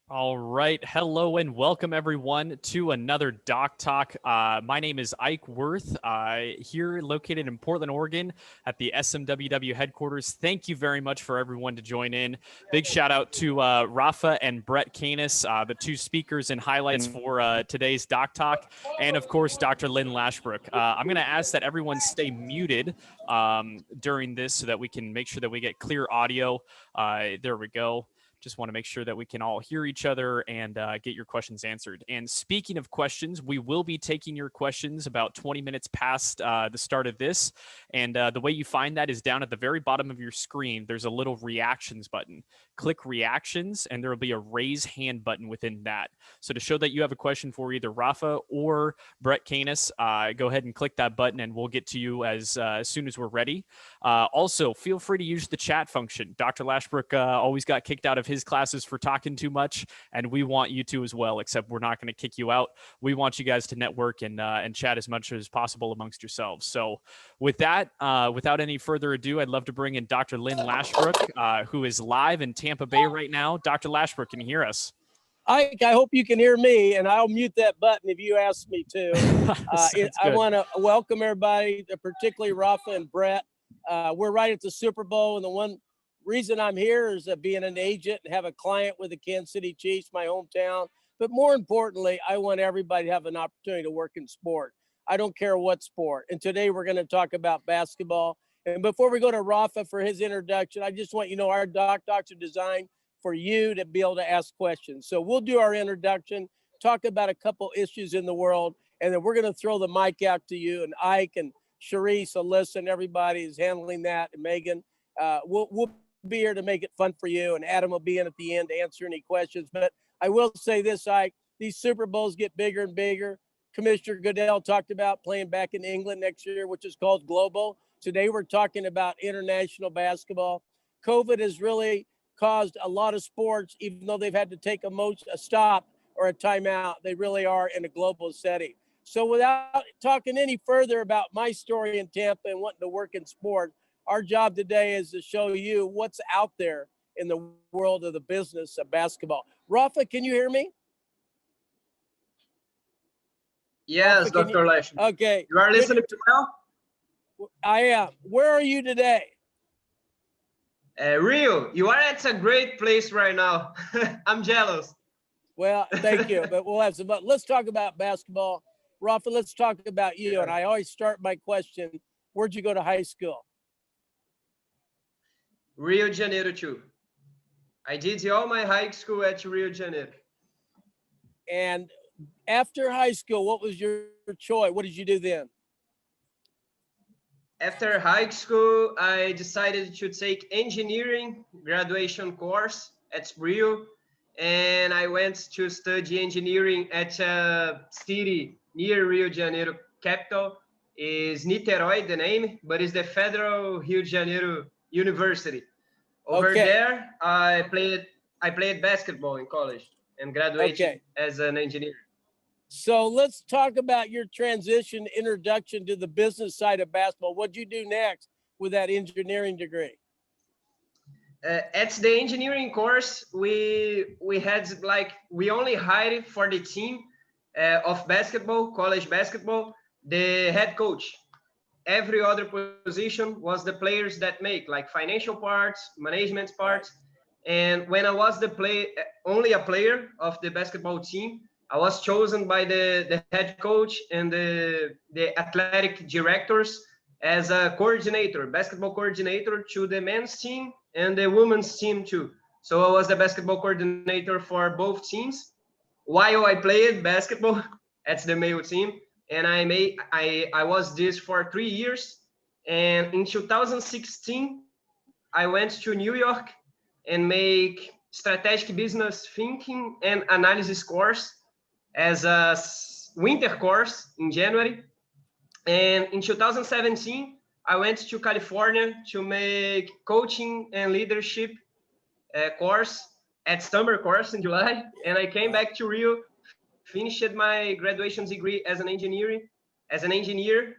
All right. Hello and welcome everyone to another Doc Talk. My name is Ike Worth, here located in Portland, Oregon at the SMWW headquarters. Thank you very much for everyone to join in. Big shout out to Rafa and Brett Canis, the two speakers and highlights for today's Doc Talk, and of course, Dr. Lynn Lashbrook. I'm going to ask that everyone stay muted during this so that we can make sure that we get clear audio. There we go. Just want to make sure that we can all hear each other and get your questions answered. And speaking of questions, we will be taking your questions about 20 minutes past the start of this. And the way you find that is down at the very bottom of your screen. There's a little reactions button. Click reactions, and there will be a raise hand button within that. So to show that you have a question for either Rafa or Brett Canis, go ahead and click that button, and we'll get to you as soon as we're ready. Also, feel free to use the chat function. Dr. Lashbrook always got kicked out of his classes for talking too much, and we want you to as well, except we're not going to kick you out. We want you guys to network and chat as much as possible amongst yourselves. So with that, without any further ado, I'd love to bring in Dr. Lynn Lashbrook, who is live in Tampa Bay right now. Dr. Lashbrook, can you hear us? Ike, I hope you can hear me, and I'll mute that button if you ask me to. I want to welcome everybody, particularly Rafa and Brett. We're right at the Super Bowl, and the one reason I'm here is being an agent and have a client with the Kansas City Chiefs, my hometown. But more importantly, I want everybody to have an opportunity to work in sport. I don't care what sport. And today we're going to talk about basketball. And before we go to Rafa for his introduction, I just want you to know our Docs are designed for you to be able to ask questions. So we'll do our introduction, talk about a couple issues in the world, and then we're going to throw the mic out to you. And Ike and Sharice, Alyssa, and everybody is handling that, and Megan. We'll be here to make it fun for you, and Adam will be in at the end to answer any questions. But I will say this, Ike, these Super Bowls get bigger and bigger. Commissioner Goodell talked about playing back in England next year, which is called Global. Today we're talking about international basketball. COVID has really caused a lot of sports, even though they've had to take a stop or a timeout, they really are in a global setting. So without talking any further about my story in Tampa and wanting to work in sport, our job today is to show you what's out there in the world of the business of basketball. Rafa, can you hear me? Yes, Rafa, Dr. Lash. Okay. You are listening to well? I am. Where are you today? Rio, you are at a great place right now. I'm jealous. Well, thank you. But we'll have some. But let's talk about basketball. Rafa, let's talk about you. And I always start my question, where'd you go to high school? Rio de Janeiro too. I did all my high school at Rio de Janeiro. And after high school, what was your choice? What did you do then? After high school, I decided to take engineering graduation course at Rio, and I went to study engineering at a city near Rio de Janeiro capital. Is Niterói the name, but it's the Federal Rio de Janeiro University. Over there, I played basketball in college and graduated as an engineer. So let's talk about your transition, introduction to the business side of basketball. What'd you do next with that engineering degree? At the engineering course, we only hired for the team of basketball, college basketball, the head coach. Every other position was the players that make like financial parts, management parts. And when I was only a player of the basketball team, I was chosen by the head coach and the athletic directors as a coordinator, basketball coordinator to the men's team and the women's team too. So I was the basketball coordinator for both teams while I played basketball at the male team. And I was this for 3 years. And in 2016, I went to New York and make strategic business thinking and analysis course as a winter course in January. And in 2017, I went to California to make coaching and leadership course at summer course in July. And I came back to Rio, finished my graduation degree as an engineer,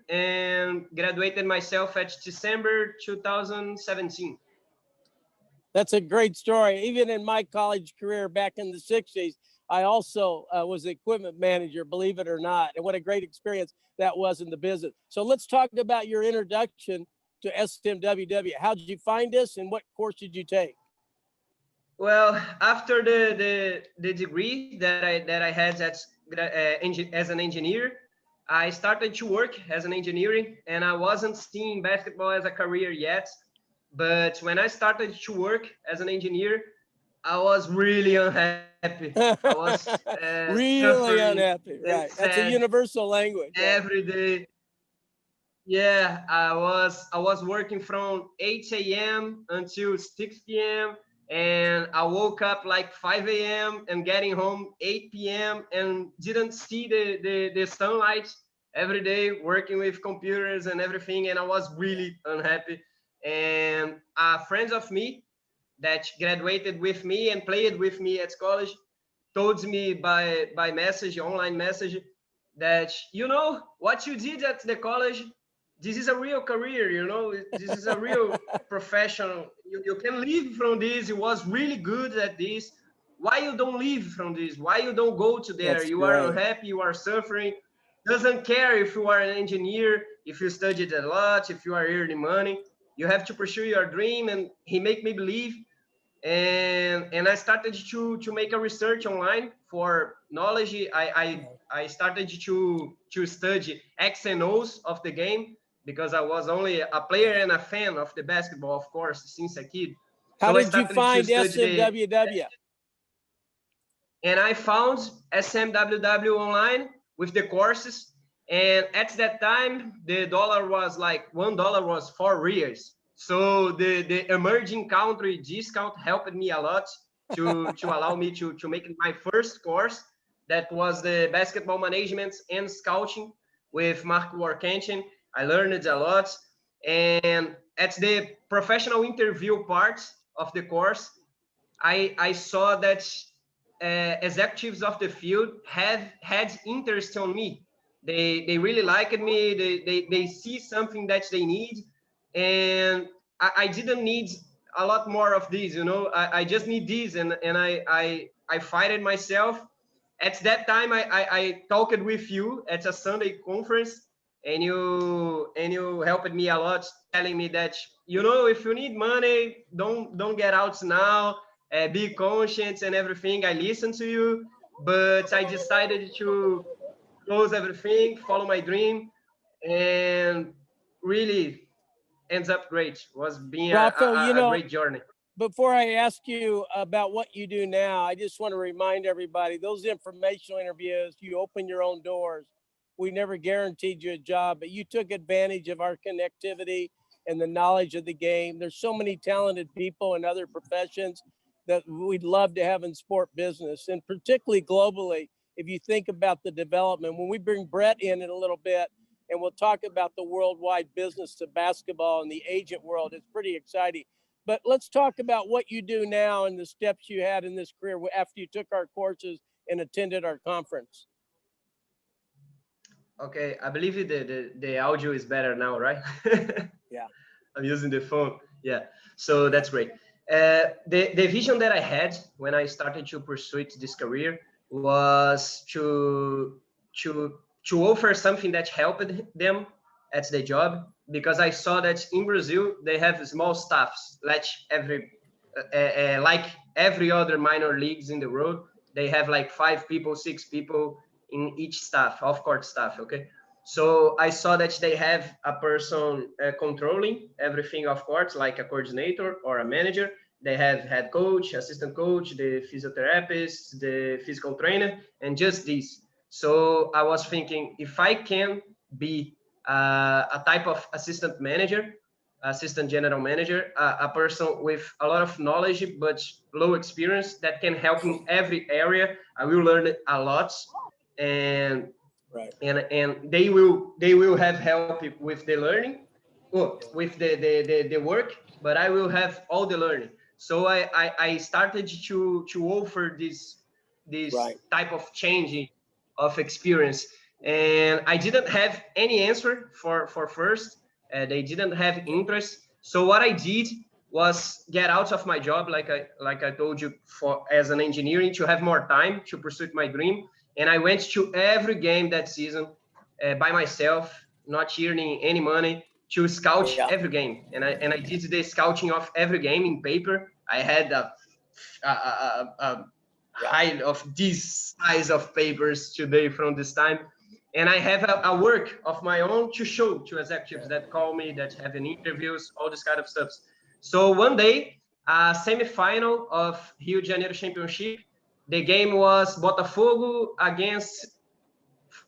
and graduated myself at December 2017. That's a great story. Even in my college career back in the 60s, I also was the equipment manager, believe it or not. And what a great experience that was in the business. So let's talk about your introduction to SMWW. How did you find us and what course did you take? Well, after the degree that I had as an engineer, I started to work as an engineering, and I wasn't seeing basketball as a career yet. But when I started to work as an engineer, I was really unhappy. I was really suffering unhappy, and right? That's a sad universal language. every day. Yeah, I was working from 8 a.m. until 6 p.m. and I woke up like 5 a.m. and getting home 8 p.m. and didn't see the sunlight every day working with computers and everything, and I was really unhappy. And friends of me that graduated with me and played with me at college told me by message, online message, that what you did at the college, this is a real career, this is a real professional. You can live from this. You was really good at this. Why you don't live from this? Why you don't go to there? That's You are great. unhappy, you are suffering. Doesn't care if you are an engineer, if you studied a lot, if you are earning money. You have to pursue your dream. And he make me believe, and I started to make a research online for knowledge. I started to study X and O's of the game, because I was only a player and a fan of the basketball, of course, since a kid. How So I did you started to find study SMWW? and I found SMWW online with the courses. And at that time, the dollar was like $1 was 4 reals. So the emerging country discount helped me a lot to allow me to make my first course. That was the basketball management and scouting with Mark Warkentin. I learned a lot. And at the professional interview part of the course, I saw that executives of the field had interest on me. They really liked me. They see something that they need, and I didn't need a lot more of these. I just need these, and I fight it myself. At that time, I talked with you at a Sunday conference, and you helped me a lot, telling me that if you need money, don't get out now. Be conscious and everything. I listened to you, but I decided to close everything, follow my dream, and really ends up great. Was being Rafael, a great journey. before I ask you about what you do now, I just want to remind everybody those informational interviews, you open your own doors. We never guaranteed you a job, but you took advantage of our connectivity and the knowledge of the game. There's so many talented people in other professions that we'd love to have in sport business, and particularly globally. If you think about the development, when we bring Brett in a little bit, and we'll talk about the worldwide business of basketball and the agent world, it's pretty exciting. But let's talk about what you do now and the steps you had in this career after you took our courses and attended our conference. Okay, I believe the audio is better now, right? Yeah. I'm using the phone. Yeah, so that's great. The vision that I had when I started to pursue this career was to offer something that helped them at the job, because I saw that in Brazil they have small staffs like every other minor leagues in the world. They have like 5 people, 6 people in each staff, off-court staff. Okay, so I saw that they have a person controlling everything off court, like a coordinator or a manager. They have head coach, assistant coach, the physiotherapist, the physical trainer, and just this. So I was thinking, if I can be a type of assistant manager, assistant general manager, a person with a lot of knowledge but low experience that can help in every area, I will learn a lot. And Right. and they will have help with the learning, with the work, but I will have all the learning. So I started to offer this Right. type of changing of experience, and I didn't have any answer for first. They didn't have interest. So what I did was get out of my job, like I told you, for as an engineering, to have more time to pursue my dream. And I went to every game that season by myself, not earning any money, to scout every game. And I did the scouting of every game in paper. I had a height of this size of papers today from this time. And I have a work of my own to show to executives that call me, that have an interviews, all this kind of stuff. So one day, a semi-final of Rio de Janeiro Championship, the game was Botafogo against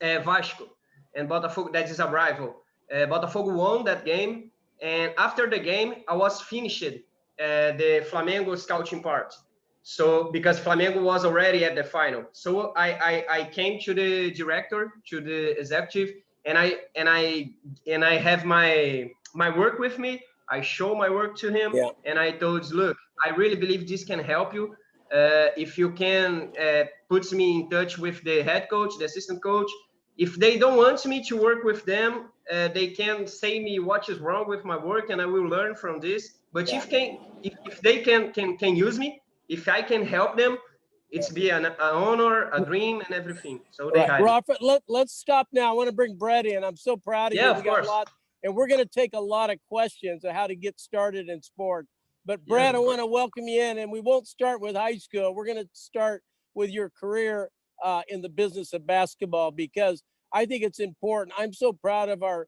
Vasco, and Botafogo, that is a rival. Botafogo won that game, and after the game, I was finished the Flamengo scouting part. So because Flamengo was already at the final, so I came to the director, to the executive, and I have my work with me. I show my work to him, and I told, look, I really believe this can help you. If you can put me in touch with the head coach, the assistant coach. If they don't want me to work with them, they can say me what is wrong with my work, and I will learn from this. But if they can use me, if I can help them, it's be an honor, a dream, and everything. So they hired me. Rafa, let's stop now. I want to bring Brett in. I'm so proud of you. Yeah, of course. And we're going to take a lot of questions on how to get started in sport. But Brett, I want to welcome you in, and we won't start with high school. We're going to start with your career in the business of basketball, because I think it's important. I'm so proud of our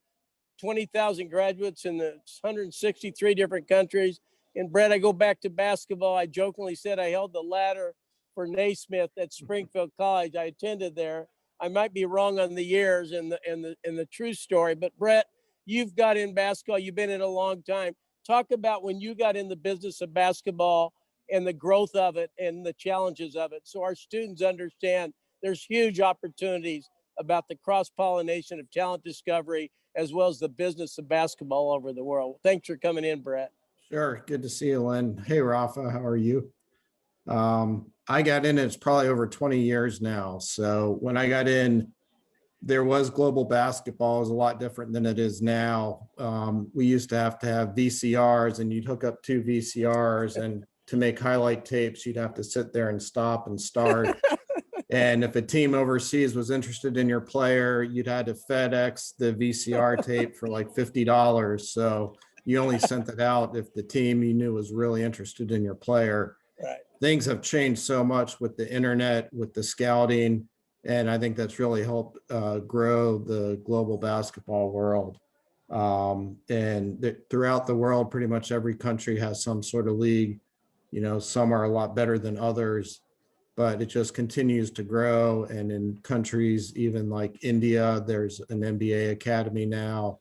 20,000 graduates in the 163 different countries. And Brett, I go back to basketball. I jokingly said I held the ladder for Naismith at Springfield College. I attended there. I might be wrong on the years and the true story, but Brett, you've got in basketball. You've been in a long time. Talk about when you got in the business of basketball and the growth of it and the challenges of it, so our students understand there's huge opportunities about the cross-pollination of talent discovery, as well as the business of basketball over the world. Thanks for coming in, Brett. Sure. Good to see you, Lynn. Hey, Rafa, how are you? I got in, it's probably over 20 years now. So when I got in, there was global basketball. It was a lot different than it is now. We used to have VCRs, and you'd hook up 2 VCRs, and to make highlight tapes, you'd have to sit there and stop and start. And if a team overseas was interested in your player, you'd had to FedEx the VCR tape for like $50. So you only sent it out if the team you knew was really interested in your player. Right. Things have changed so much with the internet, with the scouting, and I think that's really helped grow the global basketball world. Throughout the world, pretty much every country has some sort of league. You know, some are a lot better than others, but it just continues to grow. And in countries even like India, there's an NBA academy now.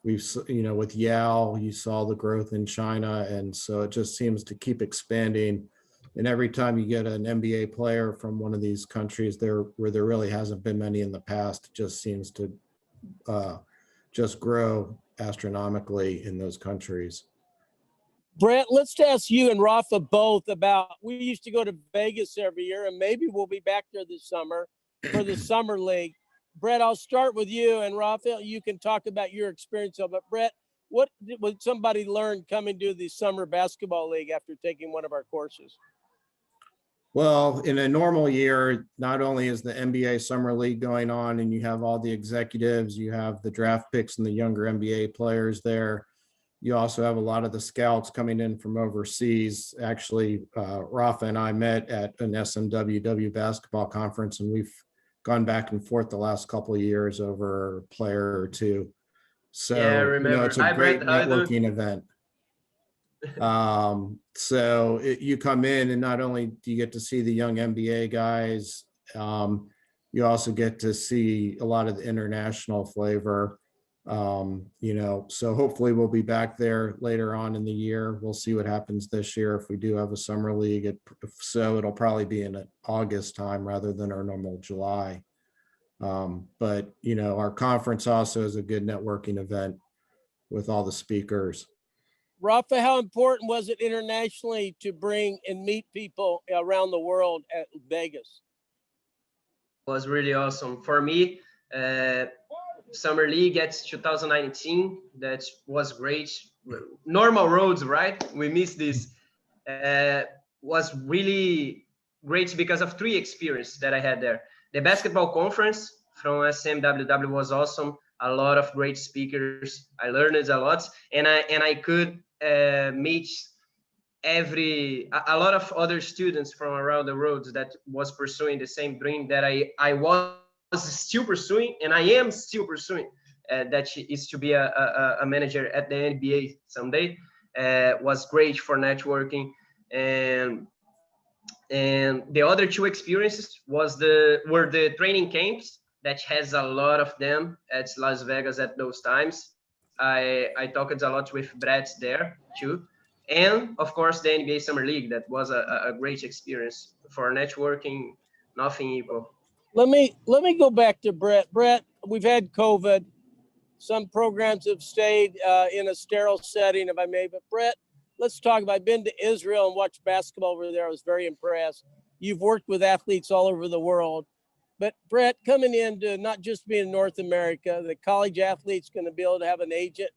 We've, with Yale, you saw the growth in China. And so it just seems to keep expanding. And every time you get an NBA player from one of these countries where there really hasn't been many in the past, it just seems to just grow astronomically in those countries. Brett, let's ask you and Rafa both about, we used to go to Vegas every year, and maybe we'll be back there this summer for the summer league. Brett, I'll start with you, and Rafa, you can talk about your experience of it. Brett, what would somebody learn coming to the summer basketball league after taking one of our courses? Well, in a normal year, not only is the NBA Summer League going on and you have all the executives, you have the draft picks and the younger NBA players there. You also have a lot of the scouts coming in from overseas. Actually, Rafa and I met at an SMWW basketball conference, and we've gone back and forth the last couple of years over a player or two. So, yeah, I remember. It's a great networking event. So you come in, and not only do you get to see the young NBA guys, you also get to see a lot of the international flavor. So hopefully we'll be back there later on in the year. We'll see what happens this year if we do have a summer league. So it'll probably be in August time rather than our normal July. But our conference also is a good networking event with all the speakers. Rafa, how important was it internationally to bring and meet people around the world at Vegas? It was really awesome for me. Summer League at 2019, that was great. normal roads, right? We miss this. Was really great because of three experiences that I had there. The basketball conference from SMWW was awesome. A lot of great speakers. I learned a lot, and I could meet a lot of other students from around the world that was pursuing the same dream that I was still pursuing, and I am still pursuing. That is to be a manager at the NBA someday. Was great for networking, and the other two experiences were the training camps that has a lot of them at Las Vegas at those times. I talked a lot with Brett there too, and of course the NBA Summer League. That was a great experience for networking. Nothing equal. Let me go back to Brett. Brett, we've had COVID. Some programs have stayed in a sterile setting, if I may. But Brett, let's talk about. I've been to Israel and watched basketball over there. I was very impressed. You've worked with athletes all over the world. But Brett, coming into not just being in North America, the college athlete's going to be able to have an agent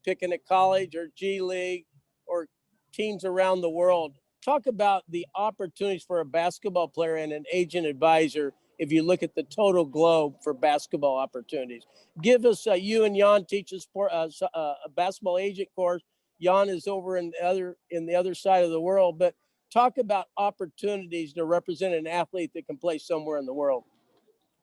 picking a college or G League or teams around the world. Talk about the opportunities for a basketball player and an agent advisor if you look at the total globe for basketball opportunities. Give us, you and Jan teach us a basketball agent course. Jan is over in the other side of the world, but talk about opportunities to represent an athlete that can play somewhere in the world.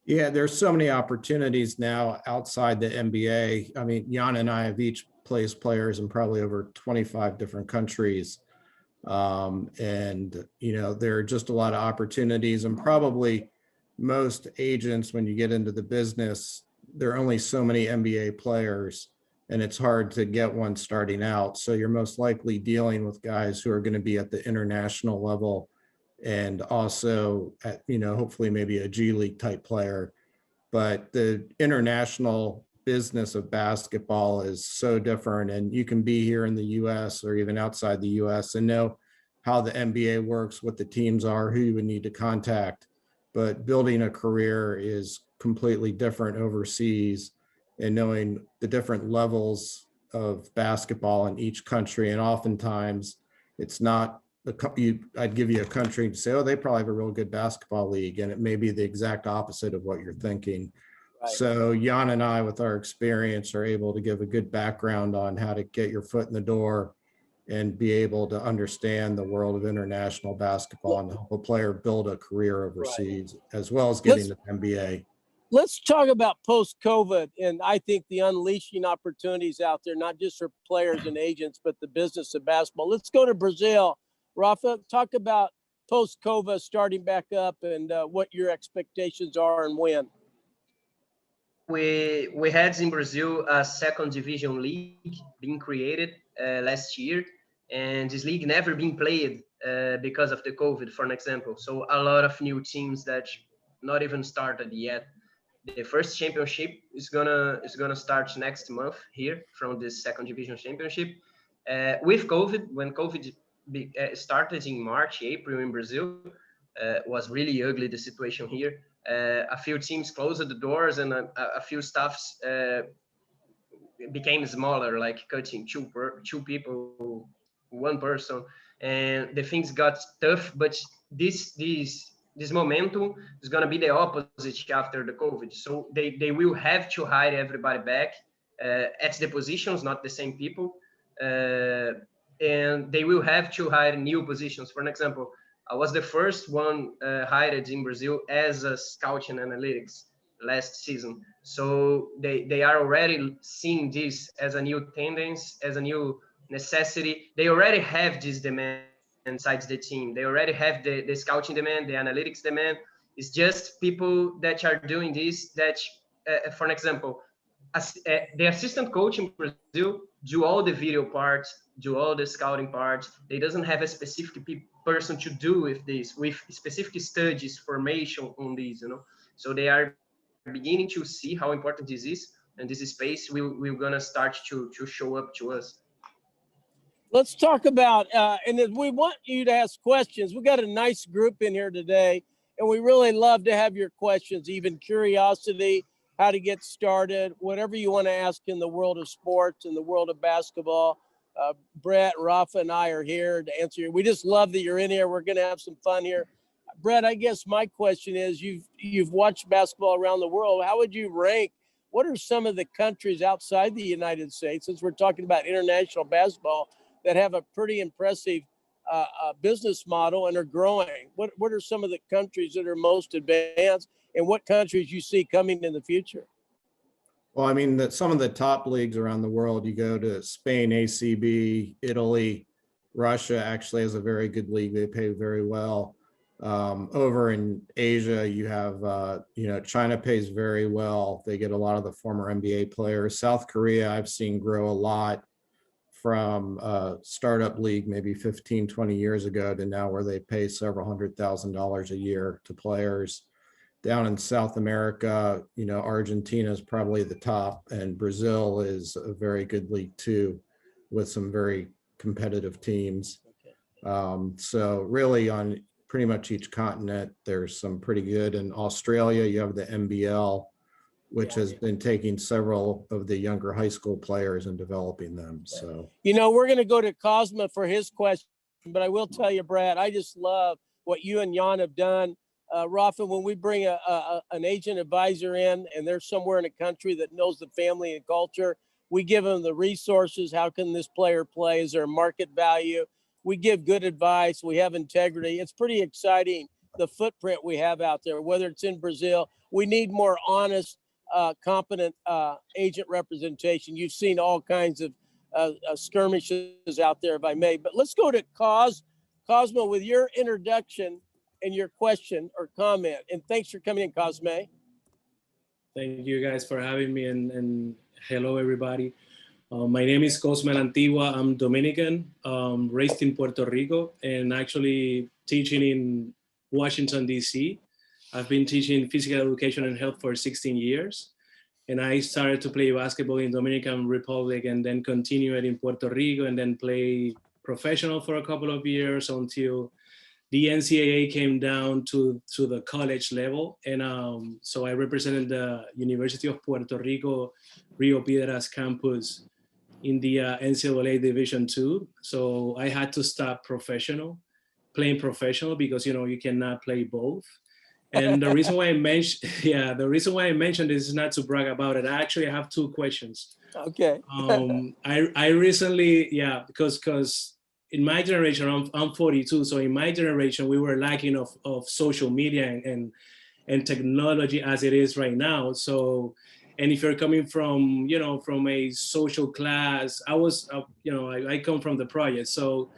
Yeah, there's so many opportunities now outside the NBA. I mean, Jan and I have each placed players in probably over 25 different countries. And, you know, there are just a lot of opportunities, and probably most agents, when you get into the business, there are only so many NBA players, and it's hard to get one starting out. So you're most likely dealing with guys who are going to be at the international level, and also at, you know, hopefully maybe a G League type player. But the international business of basketball is so different, and you can be here in the US or even outside the US and know how the NBA works, what the teams are, who you would need to contact. But building a career is completely different overseas, and knowing the different levels of basketball in each country. And oftentimes it's not I'd give you a country to say, oh, they probably have a real good basketball league, and it may be the exact opposite of what you're thinking. Right. So Jan and I, with our experience, are able to give a good background on how to get your foot in the door and be able to understand the world of international basketball and help a player build a career overseas, right, as well as getting to the NBA. Let's talk about post-COVID, and I think the unleashing opportunities out there, not just for players and agents, but the business of basketball. Let's go to Brazil. Rafa, talk about post-COVID starting back up and what your expectations are and when. We had in Brazil a second division league being created last year, and this league never been played because of the COVID, for an example. So a lot of new teams that not even started yet. The first championship is gonna start next month here from this second division championship. With COVID, when COVID started in March, April in Brazil, was really ugly, the situation here. A few teams closed the doors, and a few staffs became smaller, like cutting two people, one person, and the things got tough. But this momentum is going to be the opposite after the COVID. So they will have to hire everybody back at the positions, not the same people. And they will have to hire new positions. For an example, I was the first one hired in Brazil as a scout and analytics last season. So they are already seeing this as a new tendency, as a new necessity. They already have this demand inside the team. They already have the scouting demand, the analytics demand. It's just people that are doing this that, for an example, the assistant coach in Brazil do all the video parts, do all the scouting parts. They doesn't have a specific person to do with this, with specific studies, formation on these, you know. So they are beginning to see how important this is, and this space we're gonna start to show up to us. Let's talk about, and if we want you to ask questions, we got a nice group in here today, and we really love to have your questions, even curiosity, how to get started, whatever you want to ask in the world of sports, in the world of basketball. Brett, Rafa, and I are here to answer you. We just love that you're in here. We're going to have some fun here. Brett, I guess my question is, you've watched basketball around the world. How would you rank? What are some of the countries outside the United States, since we're talking about international basketball, that have a pretty impressive business model and are growing? What are some of the countries that are most advanced, and what countries you see coming in the future? Well, I mean, some of the top leagues around the world, you go to Spain, ACB, Italy, Russia actually has a very good league. They pay very well. Over in Asia, you have, China pays very well. They get a lot of the former NBA players. South Korea, I've seen grow a lot from a startup league maybe 15, 20 years ago to now where they pay several $100,000 a year to players. Down in South America, Argentina is probably the top, and Brazil is a very good league too, with some very competitive teams. So really on pretty much each continent, there's some pretty good. In Australia, you have the NBL, which has been taking several of the younger high school players and developing them. So, we're going to go to Cosma for his question, but I will tell you, Brad, I just love what you and Jan have done. Rafa, when we bring an agent advisor in and they're somewhere in a country that knows the family and culture, we give them the resources. How can this player play? Is there a market value? We give good advice. We have integrity. It's pretty exciting, the footprint we have out there, whether it's in Brazil. We need more honest, competent agent representation. You've seen all kinds of skirmishes out there, if I may. But let's go to Cosmo with your introduction and your question or comment. And thanks for coming in, Cosme. Thank you guys for having me, and hello, everybody. My name is Cosme Antigua. I'm Dominican, raised in Puerto Rico, and actually teaching in Washington, D.C. I've been teaching physical education and health for 16 years. And I started to play basketball in Dominican Republic and then continued in Puerto Rico and then play professional for a couple of years until the NCAA came down to the college level. And so I represented the University of Puerto Rico, Rio Piedras campus in the NCAA Division II. So I had to stop playing professional because, you cannot play both. And the reason why I mentioned, this is not to brag about it. I actually have two questions. Okay. I recently, because in my generation, I'm 42. So in my generation, we were lacking of social media and technology as it is right now. So, and if you're coming from, from a social class, I come from the project. So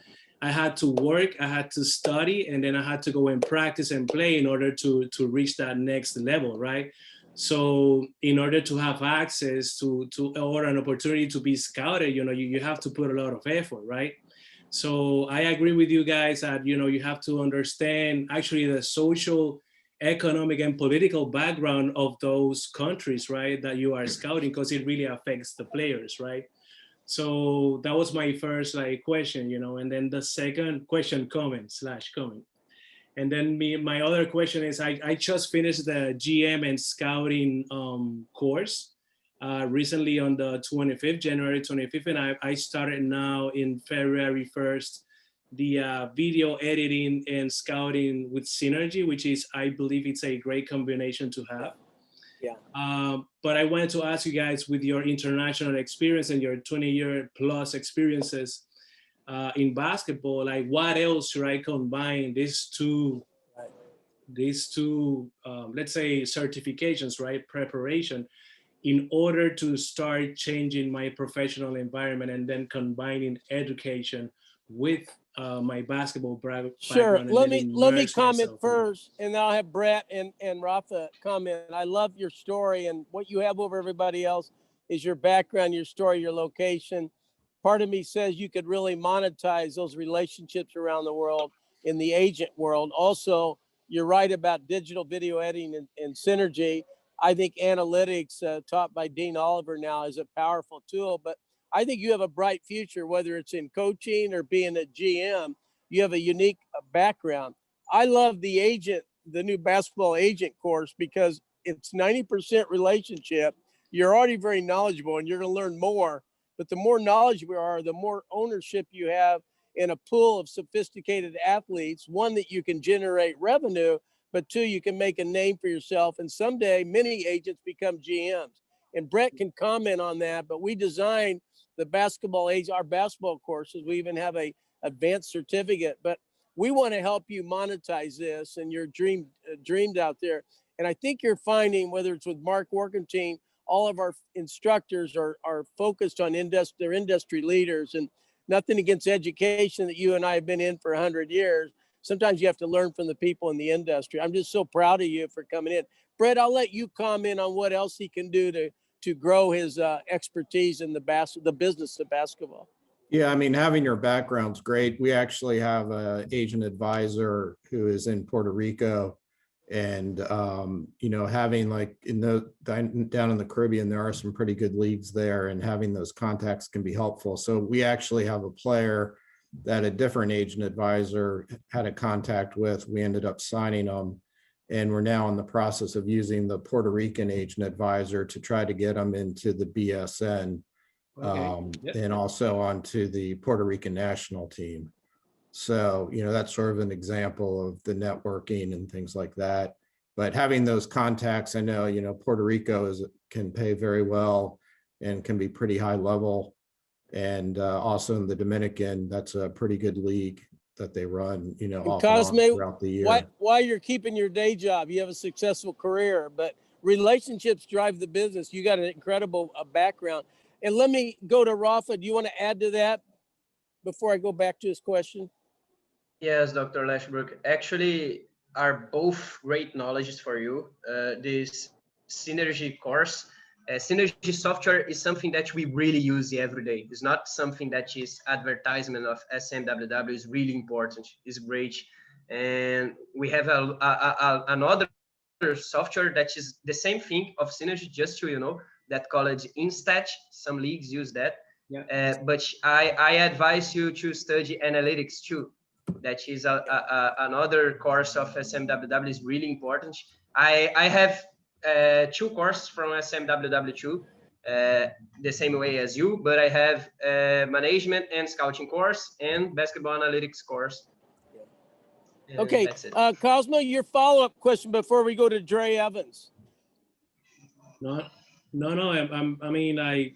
I had to work, I had to study, and then I had to go and practice and play in order to reach that next level, right? So in order to have access to or an opportunity to be scouted, you have to put a lot of effort, right? So I agree with you guys that, you have to understand actually the social, economic, and political background of those countries, right, that you are scouting, because it really affects the players, right? So that was my first question, and then the second question, comment. And then my other question is, I just finished the GM and scouting course recently on the January 25th, and I started now in February 1st, the video editing and scouting with Synergy, which is, I believe it's a great combination to have. Yeah. But I wanted to ask you guys, with your international experience and your 20-year plus experiences in basketball, what else should I combine these two, let's say, certifications, right, preparation, in order to start changing my professional environment and then combining education with my basketball background? Sure. Let me comment first, and then I'll have Brett and Rafa comment. I love your story, and what you have over everybody else is your background, your story, your location. Part of me says you could really monetize those relationships around the world in the agent world. Also, you're right about digital video editing and Synergy. I think analytics taught by Dean Oliver now is a powerful tool, but I think you have a bright future, whether it's in coaching or being a GM. You have a unique background. I love the new basketball agent course, because it's 90% relationship. You're already very knowledgeable and you're going to learn more. but the more knowledgeable you are, the more ownership you have in a pool of sophisticated athletes. One, that you can generate revenue, but two, you can make a name for yourself. And someday many agents become GMs. And Brett can comment on that, but we designed the basketball age, our basketball courses. We even have a advanced certificate, but we want to help you monetize this, and you're dreamed out there. And I think you're finding, whether it's with Mark Workentine, all of our instructors are focused on they're industry leaders, and nothing against education that you and I have been in for 100 years. Sometimes you have to learn from the people in the industry. I'm just so proud of you for coming in. Brett, I'll let you comment on what else he can do to grow his expertise in the business of basketball. Yeah, I mean, having your background's great. We actually have an agent advisor who is in Puerto Rico, and you know, having like down in the Caribbean, there are some pretty good leagues there, and having those contacts can be helpful. So we actually have a player that a different agent advisor had a contact with. We ended up signing them, and we're now in the process of using the Puerto Rican agent advisor to try to get them into the BSN. And also onto the Puerto Rican national team. So, you know, that's sort of an example of the networking and things like that. But having those contacts, I know, you know, Puerto Rico can pay very well and can be pretty high level. And also in the Dominican, that's a pretty good league that they run, you know, off and on throughout the year. While you're keeping your day job, you have a successful career, but relationships drive the business. You got an incredible background. And let me go to Rafa. Do you want to add to that before I go back to his question? Yes, Dr. Lashbrook. Actually, are both great knowledges for you. This Synergy course, Synergy software is something that we really use every day. It's not something that is advertisement of SMWW. It's really important. It's great. And we have another software that is the same thing of Synergy, just to, you know, that called Instat. Some leagues use that. Yeah. But I advise you to study analytics too. That is another course of SMWW, is really important. I have 2 courses from SMWW too, the same way as you, but I have management and scouting course and basketball analytics course. Okay, Cosmo, your follow-up question before we go to Dre Evans. No. I mean, I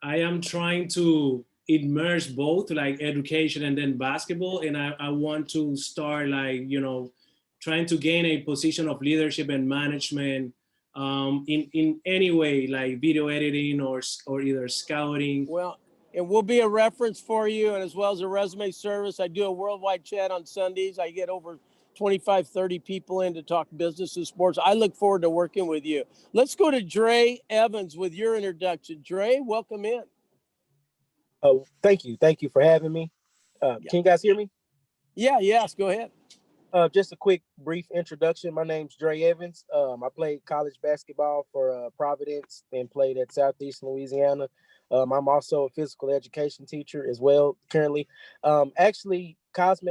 am trying to immerse both, like education and then basketball, and I want to start, like, you know, trying to gain a position of leadership and management in any way, like video editing or either scouting. Well, it will be a reference for you, and as well as a resume service. I do a worldwide chat on Sundays. I get over 25, 30 people in to talk business and sports. I look forward to working with you. Let's go to Dre Evans with your introduction. Dre, welcome in. Oh, thank you. Thank you for having me. Can you guys hear me? Yeah, yes, go ahead. Just a quick, brief introduction. My name's Dre Evans. I played college basketball for Providence and played at Southeastern Louisiana. I'm also a physical education teacher as well currently. Actually, Cosme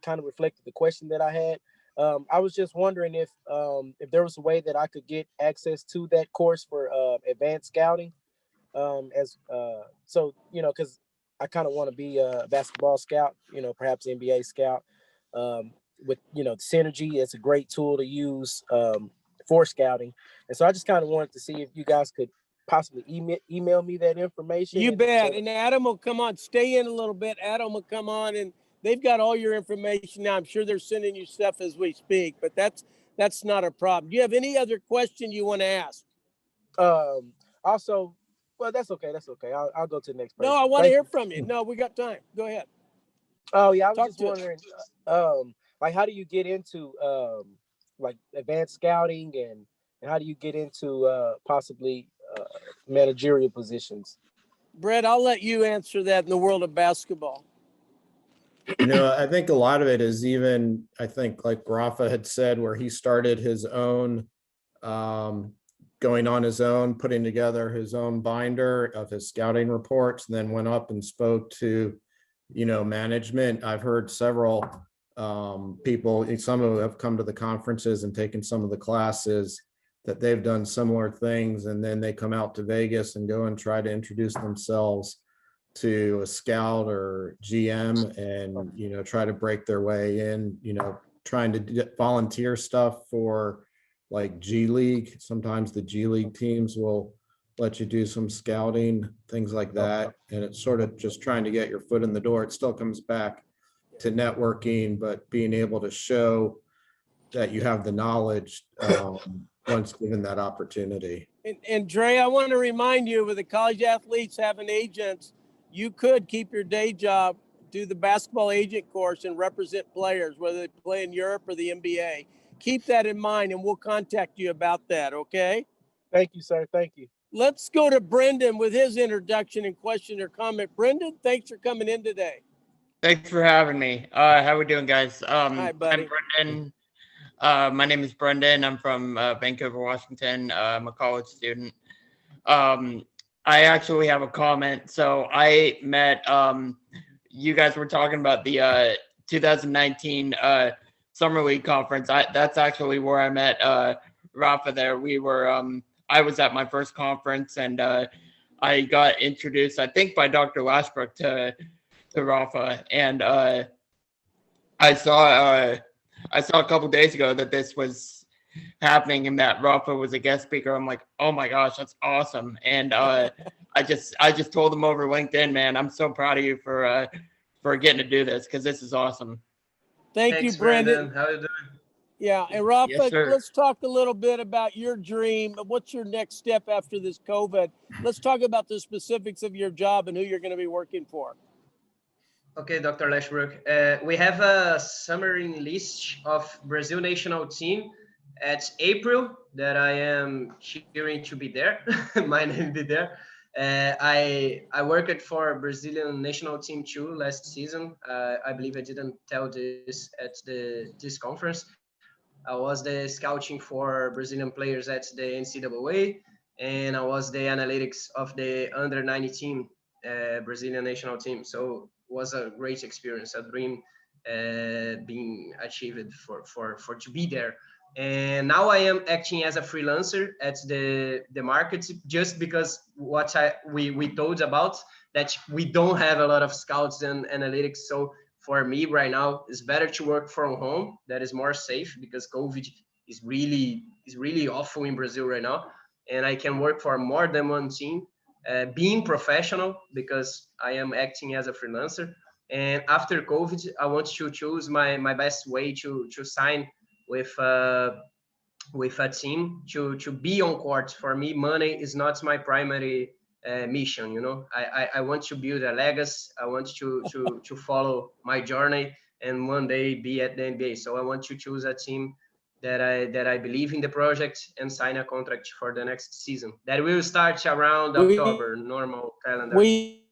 kind of reflected the question that I had. I was just wondering if there was a way that I could get access to that course for advanced scouting. So, you know, because I kind of want to be a basketball scout, you know, perhaps NBA scout. With, you know, Synergy, it's a great tool to use for scouting. And so I just kind of wanted to see if you guys could possibly email me that information. You bet. And Adam will come on. Stay in a little bit. Adam will come on, and they've got all your information now. I'm sure they're sending you stuff as we speak, but that's not a problem. Do you have any other question you want to ask? Also, well, that's okay. That's okay. I'll go to the next person. No, I want to hear from you. No, we got time. Go ahead. Oh yeah, I was just wondering, like, how do you get into like advanced scouting, and how do you get into possibly managerial positions? Brett, I'll let you answer that in the world of basketball. You know, I think a lot of it is even, I think, like Rafa had said, where he started his own, going on his own, putting together his own binder of his scouting reports, and then went up and spoke to, you know, management. I've heard several people, some of them have come to the conferences and taken some of the classes, that they've done similar things, and then they come out to Vegas and go and try to introduce themselves to a scout or GM and, you know, try to break their way in, you know, trying to get volunteer stuff for like G League. Sometimes the G League teams will let you do some scouting, things like that. And it's sort of just trying to get your foot in the door. It still comes back to networking, but being able to show that you have the knowledge once given that opportunity. And Dre, I want to remind you, with the college athletes having agents, you could keep your day job, do the basketball agent course, and represent players, whether they play in Europe or the NBA. Keep that in mind, and we'll contact you about that, okay? Thank you, sir. Thank you. Let's go to Brendan with his introduction and question or comment. Brendan, thanks for coming in today. Thanks for having me. How we doing, guys? Hi, buddy. I'm Brendan. My name is Brendan. I'm from Vancouver, Washington. I'm a college student. I actually have a comment. So I met, you guys were talking about the 2019 Summer League Conference. That's actually where I met Rafa there. We were, I was at my first conference, and I got introduced, I think, by Dr. Lashbrook to Rafa. And I saw a couple days ago that this was happening and that Rafa was a guest speaker. I'm like, oh my gosh, that's awesome. And I just told him over LinkedIn, man, I'm so proud of you for getting to do this, because this is awesome. Thanks, you, Brendan. How are you doing? Yeah, and Rafa, Yes, sir. let's talk a little bit about your dream. What's your next step after this COVID? Let's talk about the specifics of your job and who you're going to be working for. Okay, Dr. Lashbrook. We have a summary list of Brazil national team at April that I am cheering to be there. My name be there. I worked for Brazilian national team too last season. I believe I didn't tell this at this conference. I was the scouting for Brazilian players at the NCWA, and I was the analytics of the under 19 Brazilian national team. So it was a great experience, a dream being achieved for to be there. And now I am acting as a freelancer at the market, just because what we told about that we don't have a lot of scouts and analytics. So for me right now, it's better to work from home. That is more safe, because COVID is really awful in Brazil right now, and I can work for more than one team, being professional, because I am acting as a freelancer. And after COVID, I want to choose my best way to sign with a team to be on court. For me, money is not my primary mission. You know, I want to build a legacy. I want to follow my journey and one day be at the NBA. So I want to choose a team that I believe in the project and sign a contract for the next season that will start around October, normal calendar. We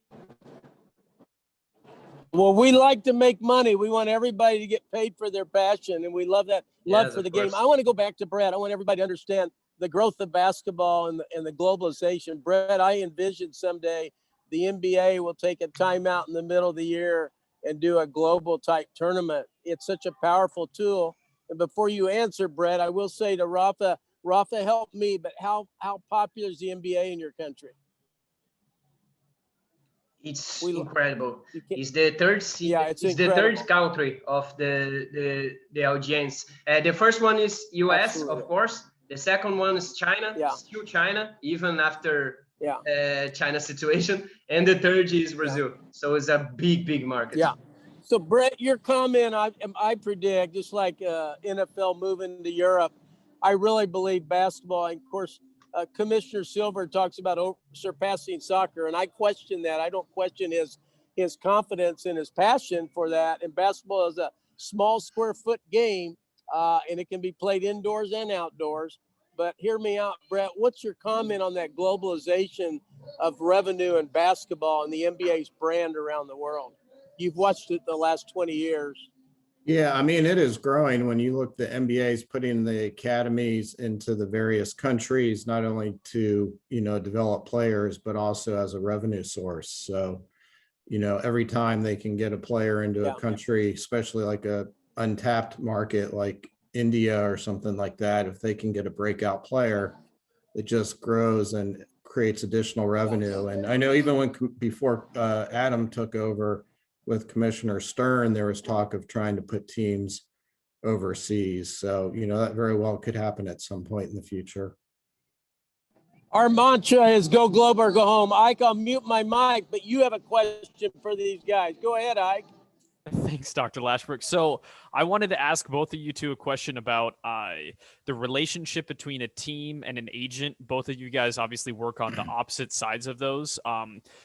like to make money. We want everybody to get paid for their passion, and we love that love for the game. I want to go back to Brett. I want everybody to understand the growth of basketball and the globalization. Brett, I envision someday the NBA will take a timeout in the middle of the year and do a global type tournament. It's such a powerful tool. And before you answer, Brett, I will say to Rafa, help me, but how popular is the NBA in your country? It's incredible. It's the third it's the third country of the audience. The first one is US, Absolutely. Of course. The second one is China, still China, even after China situation. And the third is Brazil. So it's a big market. Yeah. So Brett, your comment, I predict, just like NFL moving to Europe, I really believe basketball, and of course, Commissioner Silver talks about surpassing soccer, and I question that. I don't question his confidence and his passion for that. And basketball is a small square foot game, and it can be played indoors and outdoors. But hear me out, Brett. What's your comment on that globalization of revenue in basketball and the NBA's brand around the world? You've watched it the last 20 years. Yeah, I mean, it is growing. When you look, the NBA is putting the academies into the various countries, not only to, develop players, but also as a revenue source. So, every time they can get a player into a country, especially like a untapped market like India or something like that, if they can get a breakout player, it just grows and creates additional revenue. And I know even before Adam took over with Commissioner Stern, there was talk of trying to put teams overseas. So, that very well could happen at some point in the future. Our mantra is go global or go home. Ike, I'll mute my mic, but you have a question for these guys. Go ahead, Ike. Thanks, Dr. Lashbrook. So I wanted to ask both of you two a question about the relationship between a team and an agent. Both of you guys obviously work on the opposite sides of those.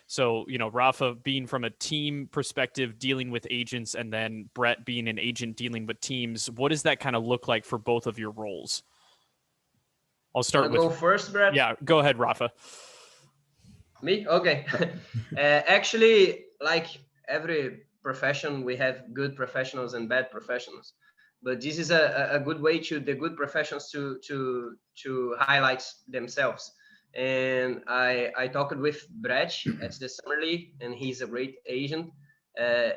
So, Rafa being from a team perspective, dealing with agents, and then Brett being an agent dealing with teams. What does that kind of look like for both of your roles? I'll start with. Go first, Brett. Yeah, go ahead, Rafa. Me? Okay. Actually, like every profession, we have good professionals and bad professionals, but this is a good way to the good professionals to highlight themselves. And I talked with Brett at the summer league, and he's a great agent.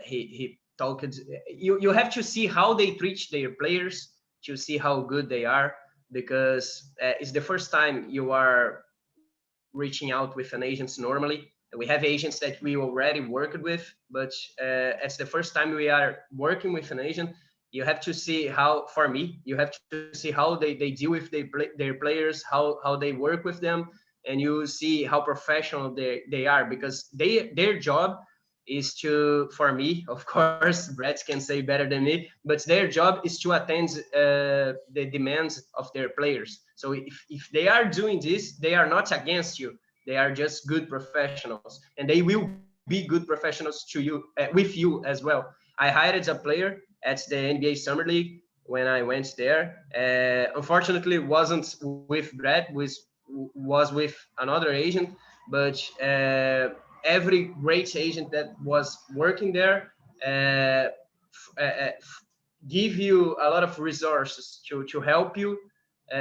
He talked. You have to see how they treat their players to see how good they are, because it's the first time you are reaching out with an agent normally. We have agents that we already worked with, but it's the first time we are working with an agent. You have to see how, for me, you have to see how they deal with their players, how they work with them, and you see how professional they are, because their job is to, for me, of course, Brett can say better than me, but their job is to attend the demands of their players. So if they are doing this, they are not against you. They are just good professionals, and they will be good professionals to you, with you as well. I hired a player at the NBA Summer League when I went there. Unfortunately, it wasn't with Brett, was with another agent, but every great agent that was working there give you a lot of resources to help you,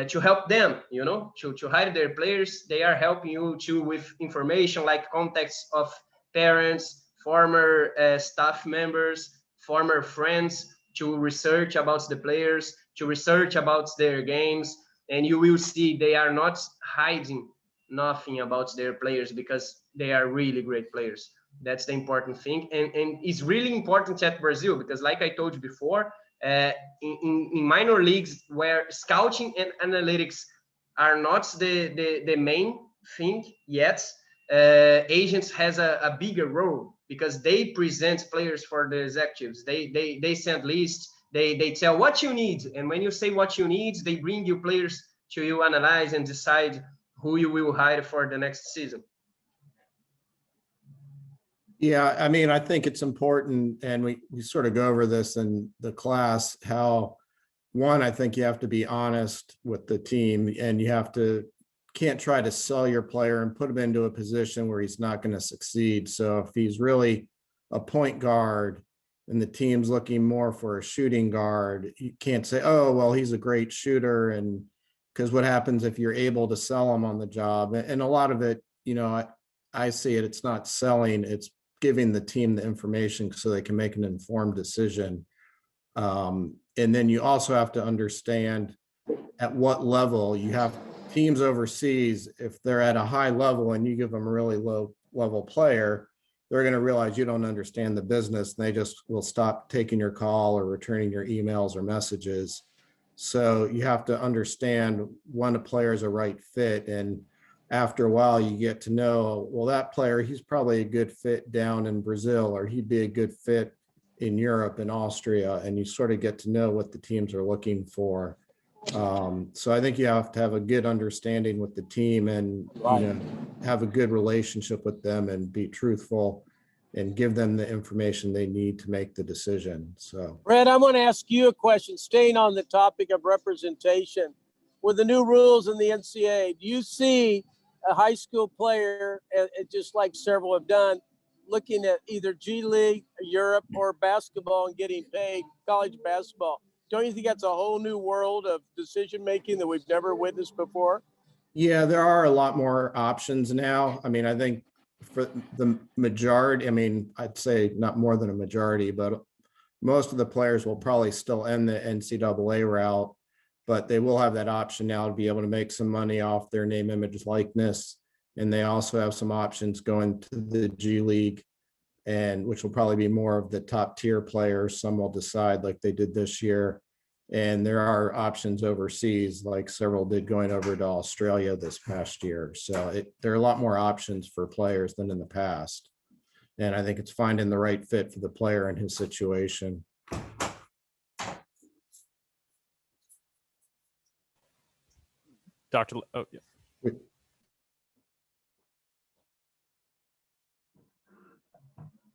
to help them, to hire their players. They are helping you too with information like contacts of parents, former staff members, former friends, to research about the players, to research about their games. And you will see they are not hiding nothing about their players, because they are really great players. That's the important thing. And it's really important at Brazil, because like I told you before, in minor leagues where scouting and analytics are not the main thing yet, agents has a bigger role, because they present players for the executives. They send lists, they tell what you need, and when you say what you need, they bring you players to you analyze and decide who you will hire for the next season. Yeah, I mean, I think it's important, and we sort of go over this in the class, how, one, I think you have to be honest with the team, and can't try to sell your player and put him into a position where he's not going to succeed. So if he's really a point guard and the team's looking more for a shooting guard, you can't say, oh, well, he's a great shooter. And because what happens if you're able to sell him on the job? And a lot of it, I see it, it's not selling, it's giving the team the information so they can make an informed decision. And then you also have to understand at what level you have teams overseas. If they're at a high level and you give them a really low level player, they're going to realize you don't understand the business, and they just will stop taking your call or returning your emails or messages. So you have to understand when a player is a right fit. And after a while, you get to know, well, that player, he's probably a good fit down in Brazil, or he'd be a good fit in Europe and Austria. And you sort of get to know what the teams are looking for. So I think you have to have a good understanding with the team, and have a good relationship with them, and be truthful and give them the information they need to make the decision. So, Brett, I want to ask you a question, staying on the topic of representation. With the new rules in the NCAA, do you see a high school player, just like several have done, looking at either G League, Europe, or basketball and getting paid, college basketball? Don't you think that's a whole new world of decision-making that we've never witnessed before? Yeah, there are a lot more options now. I mean, I think for the majority, I'd say not more than a majority, but most of the players will probably still end the NCAA route but they will have that option now to be able to make some money off their name, image, likeness. And they also have some options going to the G League, and which will probably be more of the top tier players. Some will decide like they did this year. And there are options overseas, like several did going over to Australia this past year. So there are a lot more options for players than in the past. And I think it's finding the right fit for the player and his situation. Dr. Oh, yeah.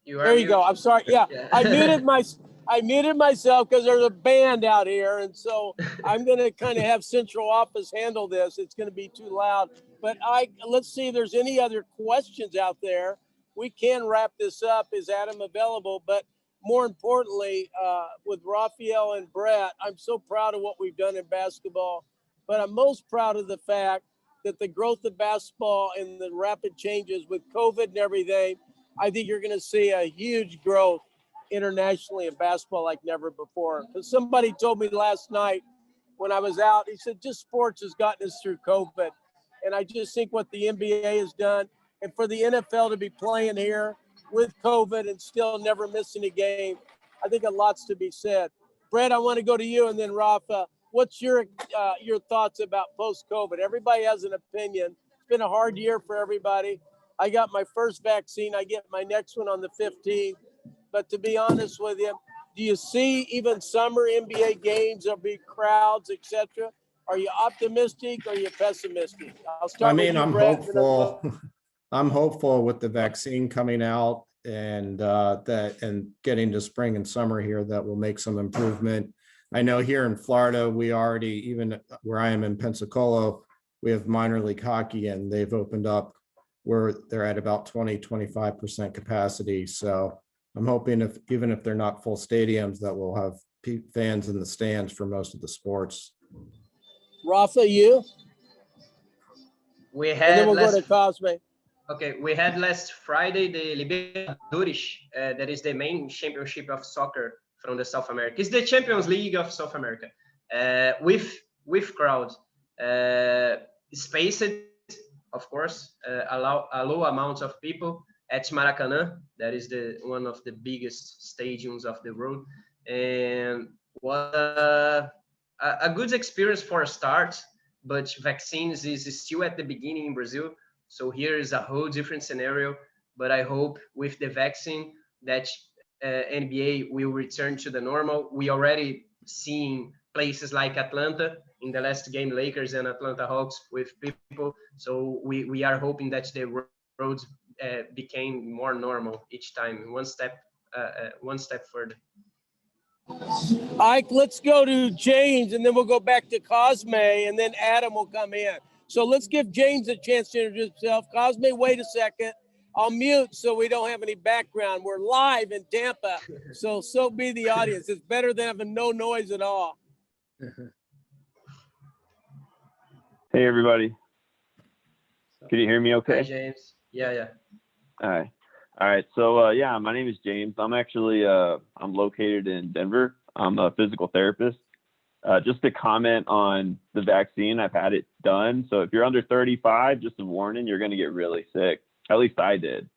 There you go. I'm sorry. Yeah, I muted myself because there's a band out here, and so I'm going to kind of have central office handle this. It's going to be too loud. But let's see if there's any other questions out there. We can wrap this up. Is Adam available? But more importantly, with Rafael and Brett, I'm so proud of what we've done in basketball. But I'm most proud of the fact that the growth of basketball and the rapid changes with COVID and everything, I think you're going to see a huge growth internationally in basketball like never before. Because somebody told me last night when I was out, he said, just sports has gotten us through COVID. And I just think what the NBA has done, and for the NFL to be playing here with COVID and still never missing a game, I think a lot's to be said. Brett, I want to go to you, and then Rafa. What's your thoughts about post-COVID? Everybody has an opinion. It's been a hard year for everybody. I got my first vaccine. I get my next one on the 15th. But to be honest with you, do you see even summer NBA games? There'll be crowds, etc. Are you optimistic or are you pessimistic? I'll start with you, I'm Brett, hopeful. I'm hopeful with the vaccine coming out and getting to spring and summer here that will make some improvement. I know here in Florida, we already, even where I am in Pensacola, we have minor league hockey, and they've opened up where they're at about 20-25% capacity. So I'm hoping even if they're not full stadiums, that we'll have fans in the stands for most of the sports. Rafa, you? We had and then we'll go to Cosme. Okay, we had last Friday the Libertadores, that is the main championship of soccer from the South America. It's the Champions League of South America, with crowd, spaced, of course, a low amount of people at Maracanã. That is one of the biggest stadiums of the world, and what a good experience for a start. But vaccines is still at the beginning in Brazil, so here is a whole different scenario. But I hope with the vaccine that NBA will return to the normal. We already seeing places like Atlanta in the last game, Lakers and Atlanta Hawks with people. So we are hoping that the roads became more normal each time, one step further. Ike, let's go to James, and then we'll go back to Cosme, and then Adam will come in. So let's give James a chance to introduce himself. Cosme, wait a second. I'll mute so we don't have any background. We're live in Tampa, so be the audience. It's better than having no noise at all. Hey, everybody. Can you hear me okay? Hi, James. Yeah. All right. So, yeah, my name is James. I'm actually, I'm located in Denver. I'm a physical therapist. Just to comment on the vaccine, I've had it done. So if you're under 35, just a warning, you're going to get really sick. At least I did.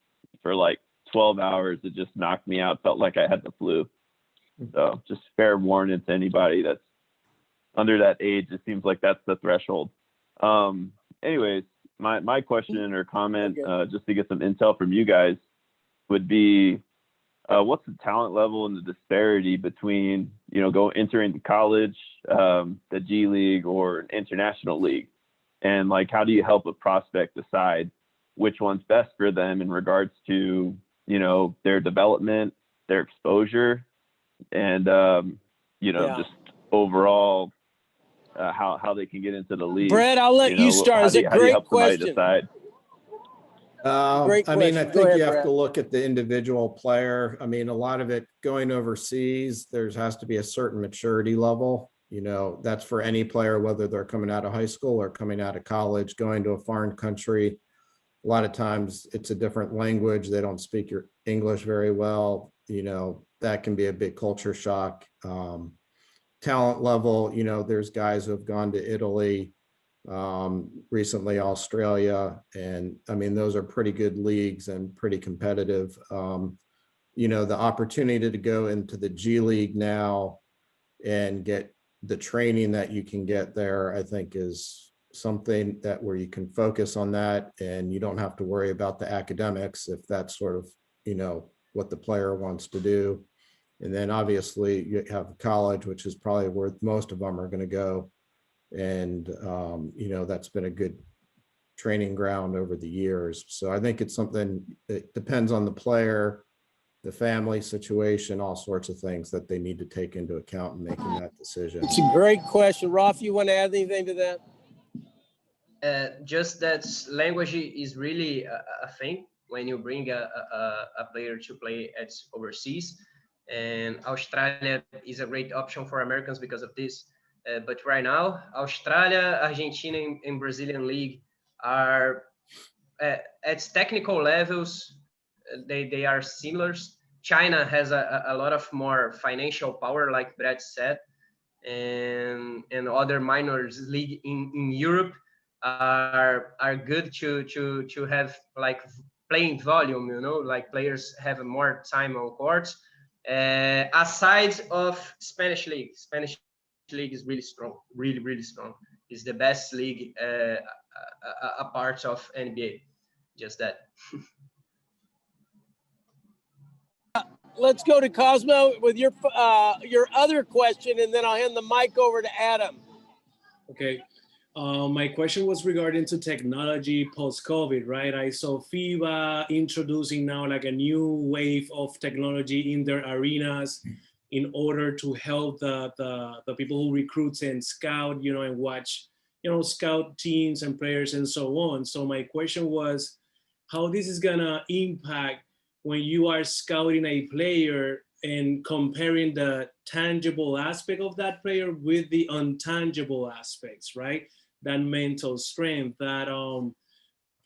For like 12 hours, it just knocked me out. Felt like I had the flu. So just fair warning to anybody that's under that age. It seems like that's the threshold. Anyways, my question or comment, just to get some intel from you guys, would be what's the talent level and the disparity between, entering college, the G League or an international league? And like, how do you help a prospect decide which one's best for them in regards to, their development, their exposure, and, just overall how they can get into the league? Brett, I'll let you start. It's a great question. I think you have to look at the individual player. I mean, a lot of it going overseas, there has to be a certain maturity level. That's for any player, whether they're coming out of high school or coming out of college, going to a foreign country. A lot of times it's a different language. They don't speak your English very well. That can be a big culture shock. talent level, there's guys who have gone to Italy, recently Australia, and I mean, those are pretty good leagues and pretty competitive. The opportunity to go into the G League now and get the training that you can get there, I think is something that where you can focus on that and you don't have to worry about the academics if that's sort of, what the player wants to do. And then obviously you have college, which is probably where most of them are going to go. And, that's been a good training ground over the years. So I think it's something that depends on the player, the family situation, all sorts of things that they need to take into account in making that decision. It's a great question. Rafa, you want to add anything to that? Just that language is really a thing when you bring a player to play at overseas, and Australia is a great option for Americans because of this. But right now, Australia, Argentina, and Brazilian league are at technical levels. They are similar. China has a lot of more financial power, like Brett said, and other minors league in Europe are good to have like playing volume, like players have more time on court. Aside of Spanish league is really strong, really strong. It's the best league a part of NBA. Just that. Let's go to Cosmo with your other question, and then I'll hand the mic over to Adam. Okay. My question was regarding to technology post-COVID, right? I saw FIBA introducing now like a new wave of technology in their arenas in order to help the people who recruits and scout, and watch, scout teams and players and so on. So my question was how this is gonna impact when you are scouting a player and comparing the tangible aspect of that player with the intangible aspects, right? That mental strength, that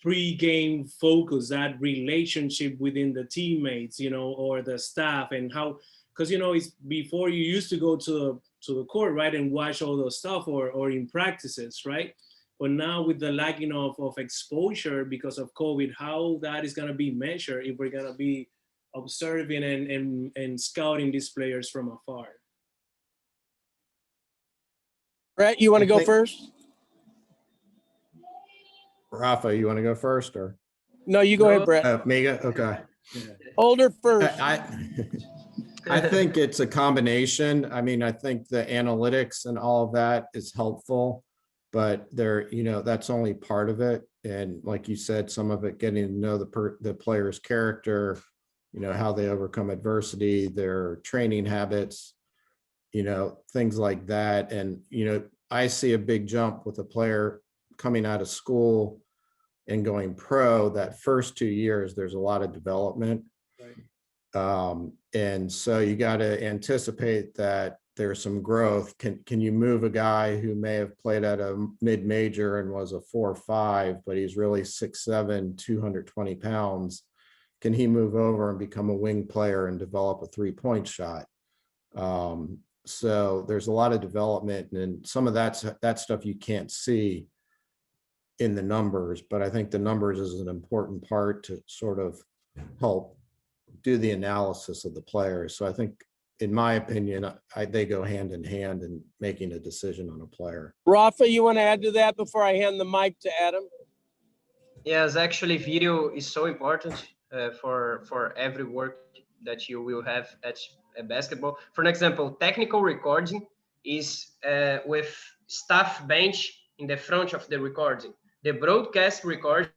pre-game focus, that relationship within the teammates, or the staff, and how, because it's before you used to go to the court, right, and watch all those stuff or in practices, right? But now with the lacking of exposure because of COVID, how that is going to be measured if we're going to be observing and scouting these players from afar. Brett, you want to go first? Rafa, you want to go first or? No, you go ahead, Brett. Mega, okay. Older first. I think it's a combination. I mean, I think the analytics and all of that is helpful, but that's only part of it. And like you said, some of it getting to know the player's character, how they overcome adversity, their training habits, things like that. And, I see a big jump with a player coming out of school and going pro. That first 2 years, there's a lot of development. Right. And so you got to anticipate that there's some growth. Can you move a guy who may have played at a mid-major and was a 4.5, but he's really 6'7", 220 pounds? Can he move over and become a wing player and develop a 3-point shot? So there's a lot of development, and some of that stuff you can't see in the numbers, but I think the numbers is an important part to sort of help do the analysis of the players. So I think, in my opinion, they go hand in hand in making a decision on a player. Rafa, you want to add to that before I hand the mic to Adam? Yes, actually, video is so important for every work that you will have at basketball. For an example, technical recording is with staff bench in the front of the recording. The broadcast recording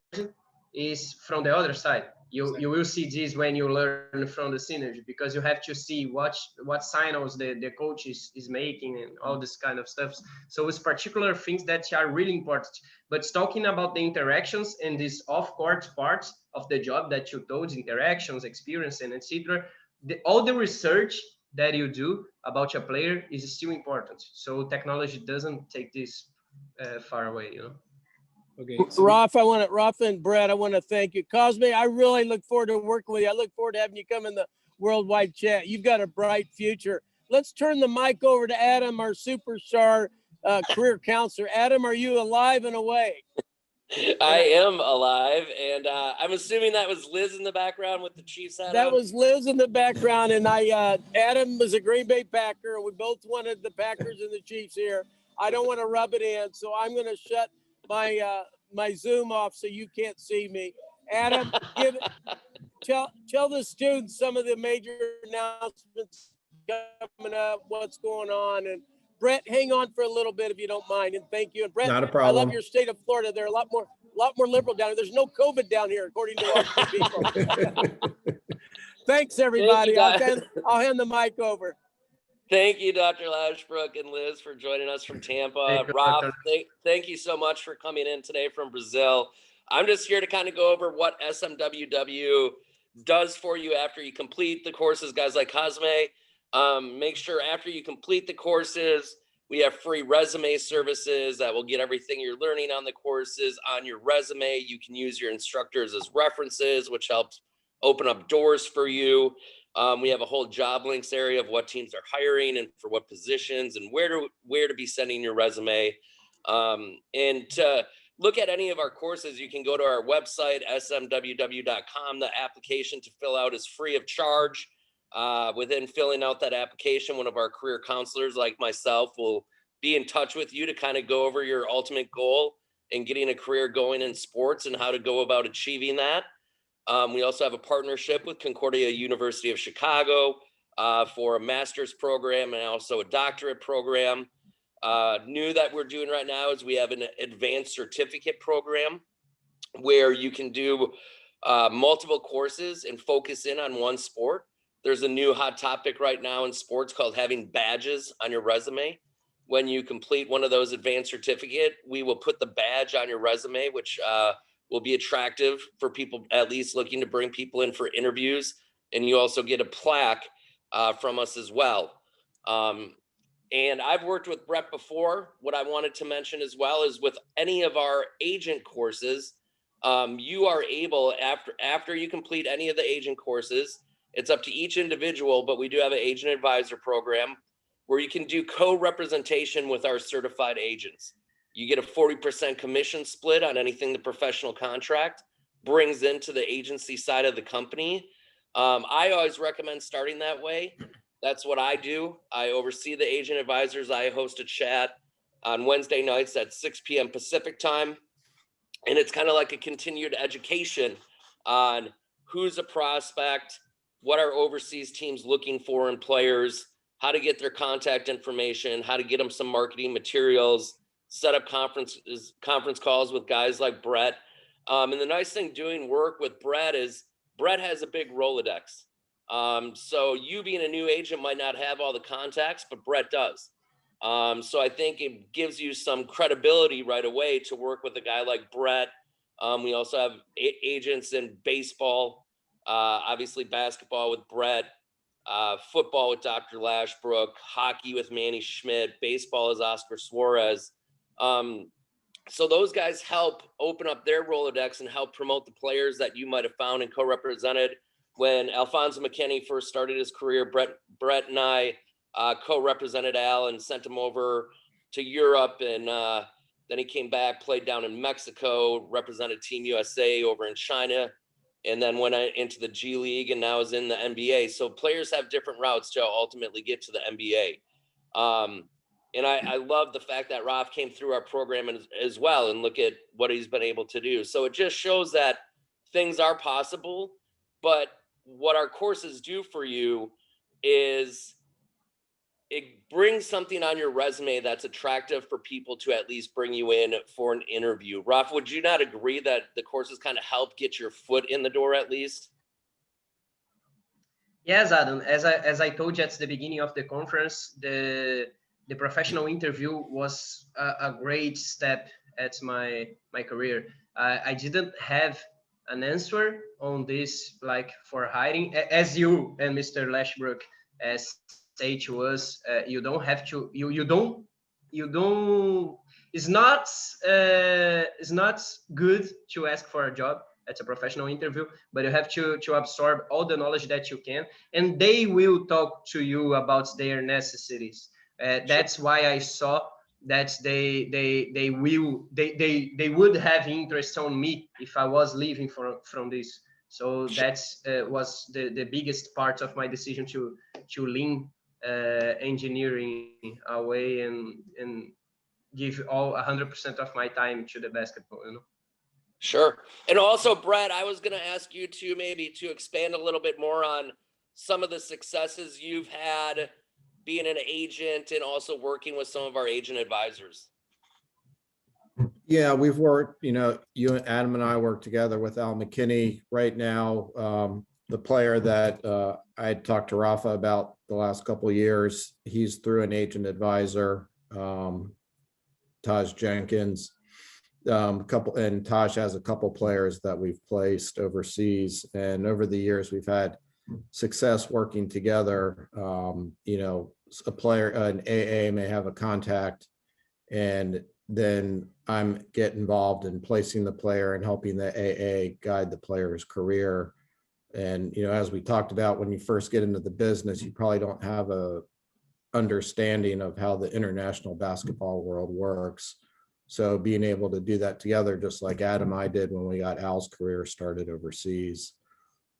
is from the other side. You will see this when you learn from the synergy, because you have to see what signals the coach is making and all this kind of stuff. So it's particular things that are really important. But talking about the interactions and this off-court part of the job that you told, interactions, experience, and etc., all the research that you do about a player is still important. So technology doesn't take this far away, Okay. So Rafa and Brett, I want to thank you. Cosme, I really look forward to working with you. I look forward to having you come in the worldwide chat. You've got a bright future. let's turn the mic over to Adam, our superstar career counselor. Adam, are you alive and awake? I am alive, and I'm assuming that was Liz in the background with the Chiefs hat That on. was Liz in the background, and Adam was a Green Bay Packer, and we both wanted the Packers and the Chiefs here. I don't want to rub it in, so I'm going to shut my my Zoom off so you can't see me. Adam, tell the students some of the major announcements coming up, what's going on, and Brett, hang on for a little bit if you don't mind, and thank you. And Brett, Not a problem. I love your state of Florida. They're a lot more liberal down here. There's no COVID down here, according to our people. Thanks, everybody. Thank you, I'll hand the mic over. Thank you, Dr. Lashbrook and Liz, for joining us from Tampa. Rob, thank you so much for coming in today from Brazil. I'm just here to kind of go over what SMWW does for you after you complete the courses, guys like Cosme. Make sure after you complete the courses, we have free resume services that will get everything you're learning on the courses on your resume. You can use your instructors as references, which helps open up doors for you. We have a whole job links area of what teams are hiring and for what positions and where to be sending your resume. And to look at any of our courses, you can go to our website, smww.com. The application to fill out is free of charge. Within filling out that application, one of our career counselors like myself will be in touch with you to kind of go over your ultimate goal in getting a career going in sports and how to go about achieving that. We also have a partnership with Concordia University of Chicago for a master's program and also a doctorate program. New that we're doing right now is we have an advanced certificate program where you can do multiple courses and focus in on one sport. There's a new hot topic right now in sports called having badges on your resume. When you complete one of those advanced certificate, we will put the badge on your resume, which will be attractive for people at least looking to bring people in for interviews. And you also get a plaque from us as well. And I've worked with Brett before. What I wanted to mention as well is with any of our agent courses, you are able, after you complete any of the agent courses, it's up to each individual, but we do have an agent advisor program where you can do co-representation with our certified agents. You get a 40% commission split on anything the professional contract brings into the agency side of the company. I always recommend starting that way. That's what I do. I oversee the agent advisors. I host a chat on Wednesday nights at 6 p.m. Pacific time. And it's kind of like a continued education on who's a prospect, what are overseas teams looking for in players, how to get their contact information, how to get them some marketing materials, set up conference calls with guys like Brett. And the nice thing doing work with Brett is Brett has a big Rolodex. So you being a new agent might not have all the contacts, but Brett does. So I think it gives you some credibility right away to work with a guy like Brett. We also have agents in baseball, obviously basketball with Brett, football with Dr. Lashbrook, hockey with Manny Schmidt, baseball is Oscar Suarez. So those guys help open up their Rolodex and help promote the players that you might have found and co-represented. When Alfonso McKinney first started his career, Brett and I co-represented Al and sent him over to Europe. And then he came back, played down in Mexico, represented Team USA over in China, and then went into the G League and now is in the NBA. So players have different routes to ultimately get to the NBA. And I love the fact that Raf came through our program as well and look at what he's been able to do. So it just shows that things are possible, but what our courses do for you is it brings something on your resume that's attractive for people to at least bring you in for an interview. Raf, would you not agree that the courses kind of help get your foot in the door at least? Yes, Adam. As I told you at the beginning of the conference, the professional interview was a great step at my career. I didn't have an answer on this, like for hiring, as you and Mr. Lashbrook say to us. You don't have to. You don't. It's not good to ask for a job. It's a professional interview, but you have to absorb all the knowledge that you can, and they will talk to you about their necessities. That's why I saw that they would have interest on me if I was leaving from this. So that's was the biggest part of my decision to lean engineering away and give all 100% of my time to the basketball, you know. Sure. And also, Brett, I was going to ask you to maybe to expand a little bit more on some of the successes you've had being an agent and also working with some of our agent advisors. Yeah, we've worked, you know, you and Adam and I work together with Al McKinney right now. The player that I had talked to Rafa about the last couple of years, he's through an agent advisor, Taj Jenkins. And Taj has a couple players that we've placed overseas, and over the years we've had success working together. You know, a player, an AA may have a contact, and then I'm get involved in placing the player and helping the AA guide the player's career. And, you know, as we talked about, when you first get into the business, you probably don't have a understanding of how the international basketball world works. So being able to do that together, just like Adam and I did when we got Al's career started overseas.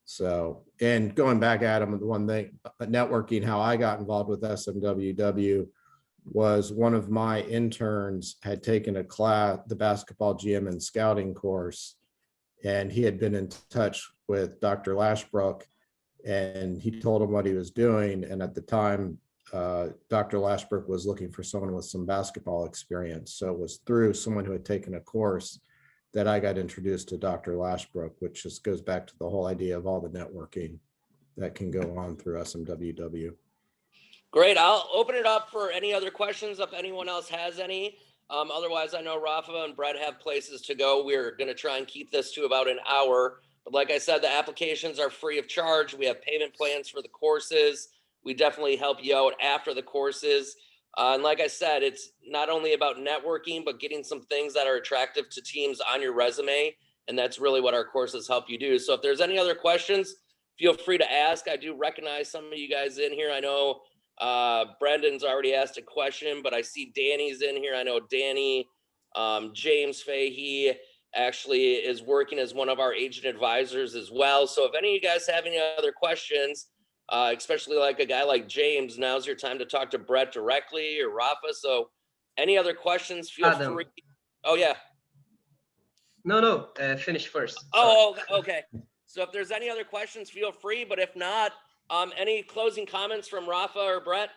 So, and going back, Adam, the one thing, networking, how I got involved with SMWW was one of my interns had taken a class, the basketball GM and scouting course, and he had been in touch with Dr. Lashbrook, and he told him what he was doing. And at the time, Dr. Lashbrook was looking for someone with some basketball experience. So it was through someone who had taken a course that I got introduced to Dr. Lashbrook, which just goes back to the whole idea of all the networking that can go on through SMWW. Great. I'll open it up for any other questions if anyone else has any. Otherwise, I know Rafa and Brett have places to go. We're going to try and keep this to about an hour. But like I said, the applications are free of charge. We have payment plans for the courses. We definitely help you out after the courses. And like I said, it's not only about networking, but getting some things that are attractive to teams on your resume. And that's really what our courses help you do. So if there's any other questions, feel free to ask. I do recognize some of you guys in here. I know Brendan's already asked a question, but I see Danny's in here. I know Danny, James Fahey actually is working as one of our agent advisors as well. So if any of you guys have any other questions, especially like a guy like James, now's your time to talk to Brett directly or Rafa. So any other questions, feel free. Oh, yeah. No, finish first. Oh, okay. So if there's any other questions, feel free. But if not, any closing comments from Rafa or Brett?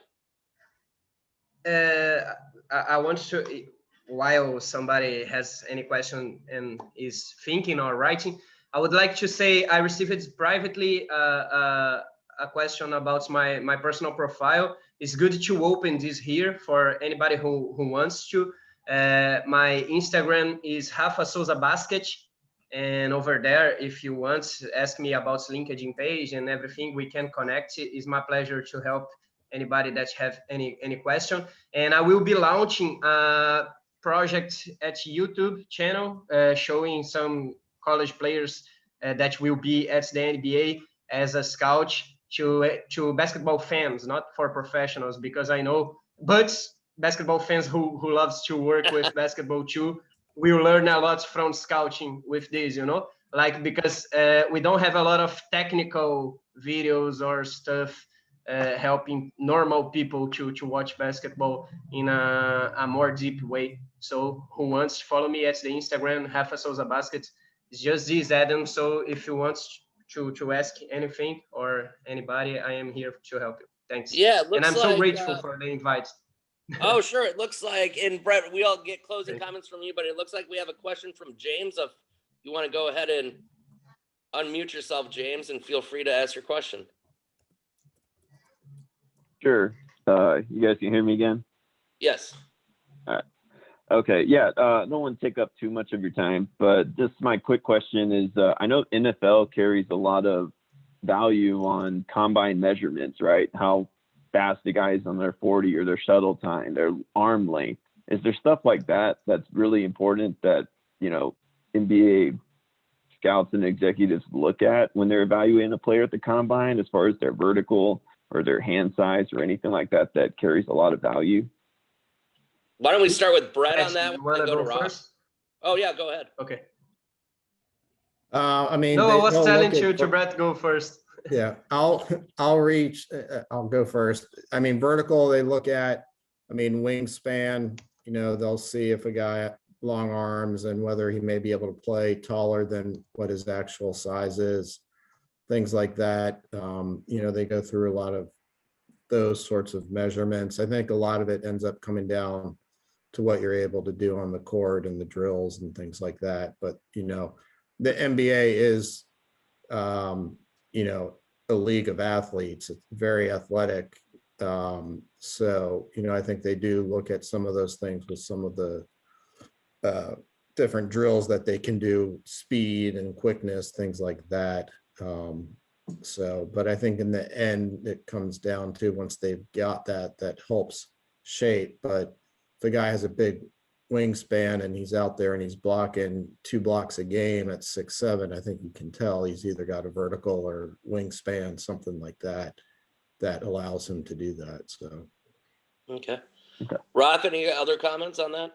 I want to, while somebody has any question and is thinking or writing, I would like to say I received it privately a question about my personal profile. It's good to open this here for anybody who wants to. My Instagram is Rafa Souza Basket. And over there, if you want, ask me about LinkedIn page and everything, we can connect. It's my pleasure to help anybody that have any question. And I will be launching a project at YouTube channel showing some college players that will be at the NBA as a scout to basketball fans, not for professionals, because I know, but basketball fans who loves to work with basketball too, we will learn a lot from scouting with this, you know, like, because we don't have a lot of technical videos or stuff helping normal people to watch basketball in a more deep way. So who wants to follow me at the Instagram, Rafa Souza Basket. It's just this, Adam. So if you want to ask anything or anybody, I am here to help you. Thanks. Yeah, it looks and I'm like, so grateful for the invite. Oh, sure. It looks like, and Brett, we all get closing comments from you, but it looks like we have a question from James. If you want to go ahead and unmute yourself, James, and feel free to ask your question. Sure. You guys can hear me again? Yes. All right. Okay. Yeah. Don't want to take up too much of your time, but just my quick question is, I know NFL carries a lot of value on combine measurements, right? How fast the guys on their 40 or their shuttle time, their arm length. Is there stuff like that that's really important that, you know, NBA scouts and executives look at when they're evaluating a player at the combine, as far as their vertical or their hand size or anything like that, that carries a lot of value? Why don't we start with Brett on that You one want and to go to go Rob? first? Oh yeah, go ahead. Okay. I mean, No, I was they'll telling look at- to Brett go first. Yeah, I'll go first. I mean, vertical, they look at, I mean, wingspan, they'll see if a guy long arms and whether he may be able to play taller than what his actual size is, things like that. They go through a lot of those sorts of measurements. I think a lot of it ends up coming down to what you're able to do on the court and the drills and things like that. But, the NBA is, a league of athletes. It's very athletic. So, I think they do look at some of those things with some of the different drills that they can do, speed and quickness, things like that. But I think in the end, it comes down to once they've got that helps shape. But if the guy has a big wingspan and he's out there and he's blocking 2 blocks a game at 6'7", I think you can tell he's either got a vertical or wingspan, something like that allows him to do that. So okay. Roth, any other comments on that?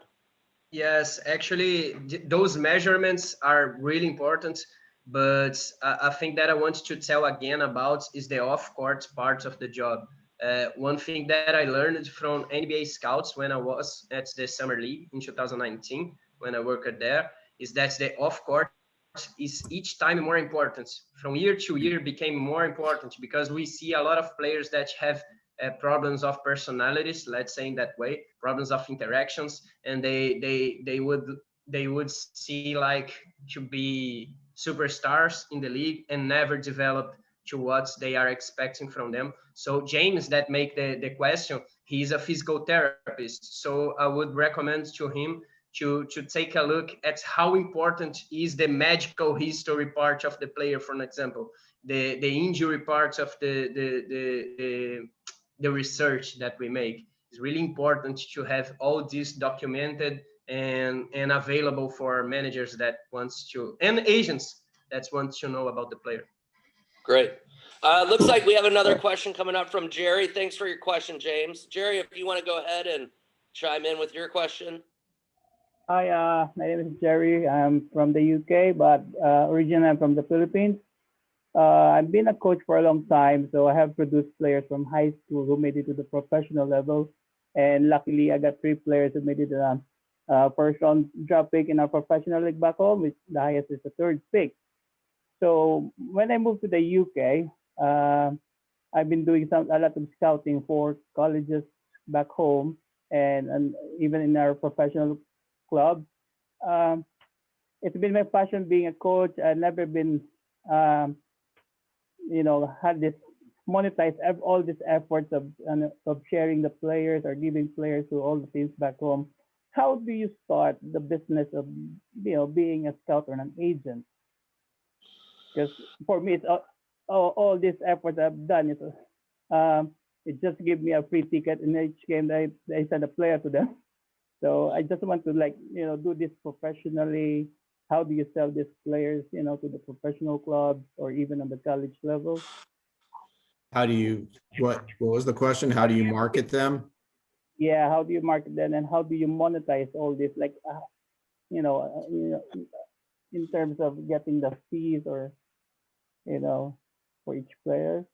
Yes, actually, those measurements are really important. But I think that I want to tell again about is the off-court part of the job. One thing that I learned from NBA scouts when I was at the Summer League in 2019, when I worked there, is that the off-court is each time more important. From year to year became more important because we see a lot of players that have problems of personalities, let's say in that way, problems of interactions, and they would see like to be superstars in the league and never develop to what they are expecting from them. So James, that make the question, he's a physical therapist. So I would recommend to him to take a look at how important is the medical history part of the player, for an example, the injury part of the research that we make. It's really important to have all this documented and available for managers that wants to, and agents that want to know about the player. Great. Looks like we have another question coming up from Jerry. Thanks for your question, James. Jerry, if you want to go ahead and chime in with your question. Hi, my name is Jerry. I'm from the UK, but originally I'm from the Philippines. I've been a coach for a long time, so I have produced players from high school who made it to the professional level. And luckily, I got 3 players who made it to the first round draft pick in our professional league back home, which the highest is the 3rd pick. So when I moved to the UK, I've been doing a lot of scouting for colleges back home and even in our professional club. It's been my passion being a coach. I've never been, had this monetize all these efforts of sharing the players or giving players to all the teams back home. How do you start the business of being a scout or an agent? Because for me, it's all these efforts I've done is it just give me a free ticket in each game that I send a player to them. So I just want to do this professionally. How do you sell these players, to the professional clubs or even on the college level? How do you, what was the question? How do you market them? Yeah, how do you market them and how do you monetize all this? Like, in terms of getting the fees or, for each player?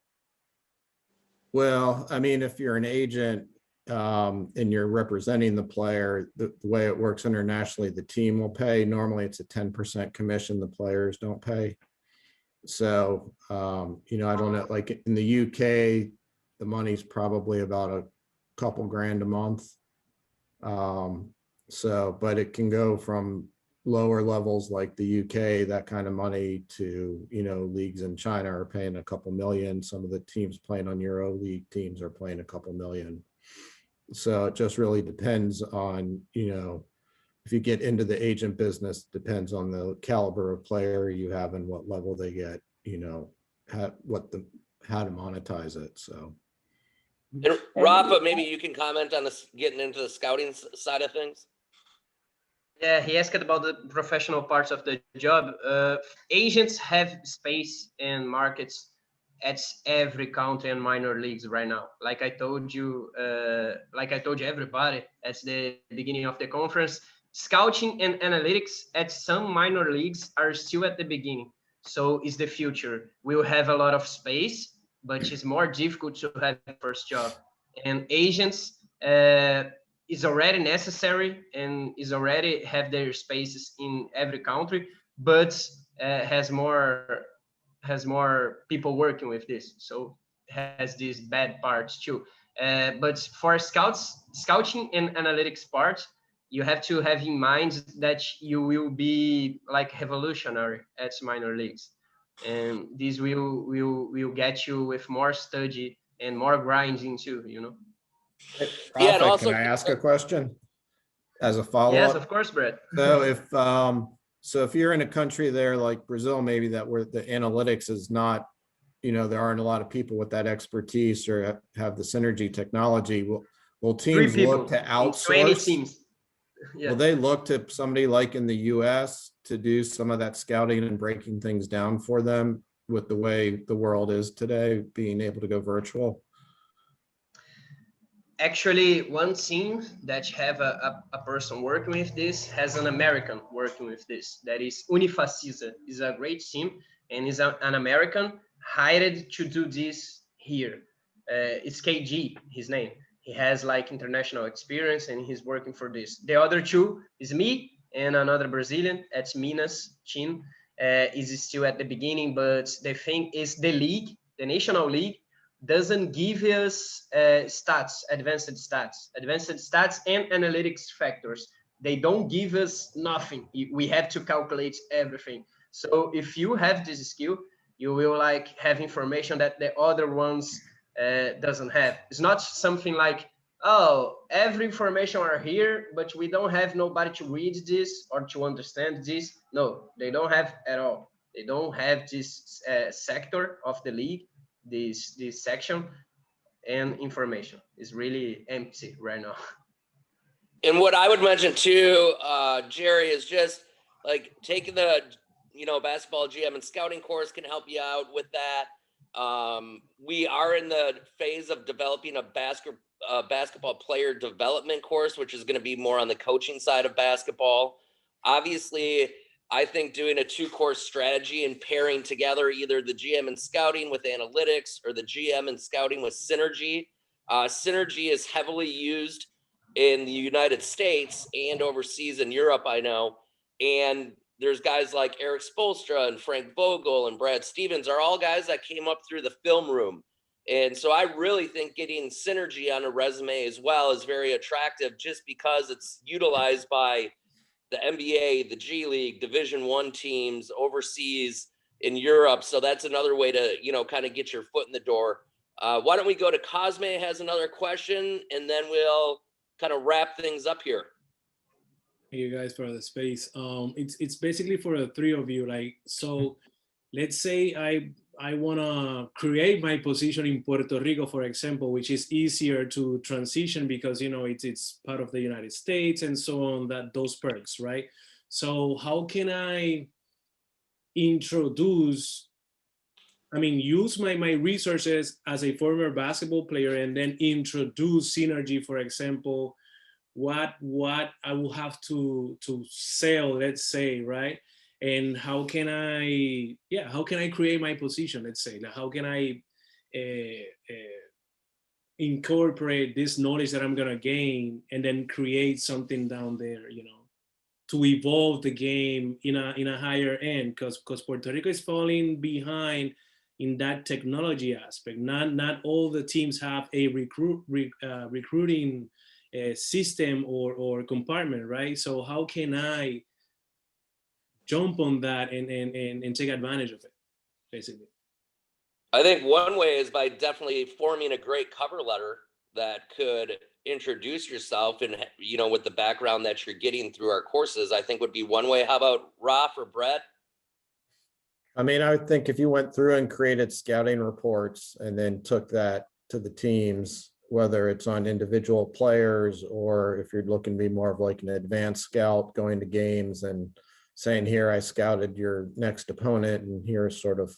Well, I mean, if you're an agent and you're representing the player, the way it works internationally, the team will pay. Normally it's a 10% commission, the players don't pay. So, I don't know, like in the UK, the money's probably about a couple grand a month. But it can go from lower levels like the UK, that kind of money, to, leagues in China are paying a couple million. Some of the teams playing on Euro League teams are playing a couple million. So it just really depends on, if you get into the agent business, depends on the caliber of player you have and what level they get, how to monetize it. So. And Rafa, maybe you can comment on this, getting into the scouting side of things. Yeah, he asked about the professional parts of the job. Agents have space and markets at every country and minor leagues right now. Like I told you everybody at the beginning of the conference, scouting and analytics at some minor leagues are still at the beginning. So is the future. We'll have a lot of space, but it's more difficult to have first job. And agents is already necessary and is already have their spaces in every country, but has more people working with this, so has these bad parts too. But for scouting and analytics part, you have to have in mind that you will be like revolutionary at minor leagues, and this will get you with more study and more grinding too, you know. Yeah, and Rafa, also, can I ask a question as a Yes, follow-up? of course, Brett. So if you're in a country there like Brazil, maybe that where the analytics is not, there aren't a lot of people with that expertise or have the synergy technology. Will Three teams people look to in 20 outsource? teams. Yeah. Will they look to somebody like in the US to do some of that scouting and breaking things down for them with the way the world is today, being able to go virtual? Actually, one team that have a person working with this has an American working with this. That is Unifacisa. Is a great team and is an American hired to do this here. It's KG, his name. He has like international experience and he's working for this. The other two is me and another Brazilian at Minas, Chin. Is still at the beginning, but the thing is the league, the national league, doesn't give us advanced stats and analytics factors. They don't give us nothing. We have to calculate everything. So if you have this skill, you will like have information that the other ones doesn't have. It's not something like, oh, every information are here, but we don't have nobody to read this or to understand this. No, they don't have at all. They don't have this sector of the league, this section, and information is really empty right now. and what I would mention too, Jerry, is just like taking the basketball GM and scouting course can help you out with that. We are in the phase of developing a basketball player development course, which is going to be more on the coaching side of basketball. Obviously, I think doing a 2-course strategy and pairing together either the GM and scouting with analytics or the GM and scouting with synergy. Synergy is heavily used in the United States and overseas in Europe, I know. And there's guys like Eric Spoelstra and Frank Vogel and Brad Stevens are all guys that came up through the film room. And so I really think getting synergy on a resume as well is very attractive just because it's utilized by the NBA, the G League, Division I teams overseas in Europe. So that's another way to, kind of get your foot in the door. Why don't we go to Cosme has another question, and then we'll kind of wrap things up here. Thank you guys for the space. It's basically for the three of you. Like, so let's say I want to create my position in Puerto Rico, for example, which is easier to transition because, it's part of the United States and so on, that those perks, right? So how can I use my resources as a former basketball player and then introduce synergy, for example, what I will have to sell, let's say, right? And how can I create my position, let's say? Now, how can I incorporate this knowledge that I'm gonna gain and then create something down there, to evolve the game in a higher end? Because Puerto Rico is falling behind in that technology aspect. Not all the teams have a recruiting system or compartment, right? So how can I jump on that and take advantage of it, basically? I think one way is by definitely forming a great cover letter that could introduce yourself and, with the background that you're getting through our courses, I think would be one way. How about Raf or Brett? I would think if you went through and created scouting reports and then took that to the teams, whether it's on individual players or if you're looking to be more of like an advanced scout going to games and saying, here, I scouted your next opponent and here's sort of,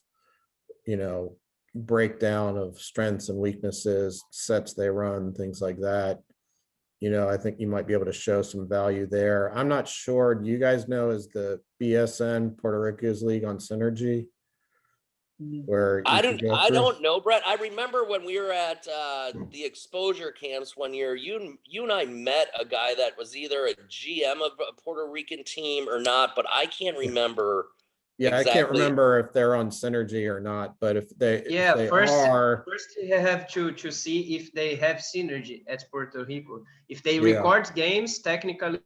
you know, breakdown of strengths and weaknesses, sets they run, things like that. You know, I think you might be able to show some value there. I'm not sure. Do you guys know, is the BSN Puerto Rico's League on Synergy? Where I don't know, Brett. I remember when we were at the exposure camps one year, you and I met a guy that was either a GM of a Puerto Rican team or not, but I can't remember. Yeah, exactly. I can't remember if they're on Synergy or not, but if they, first are, you have to see if they have synergy at Puerto Rico. If they Yeah. record games, technically,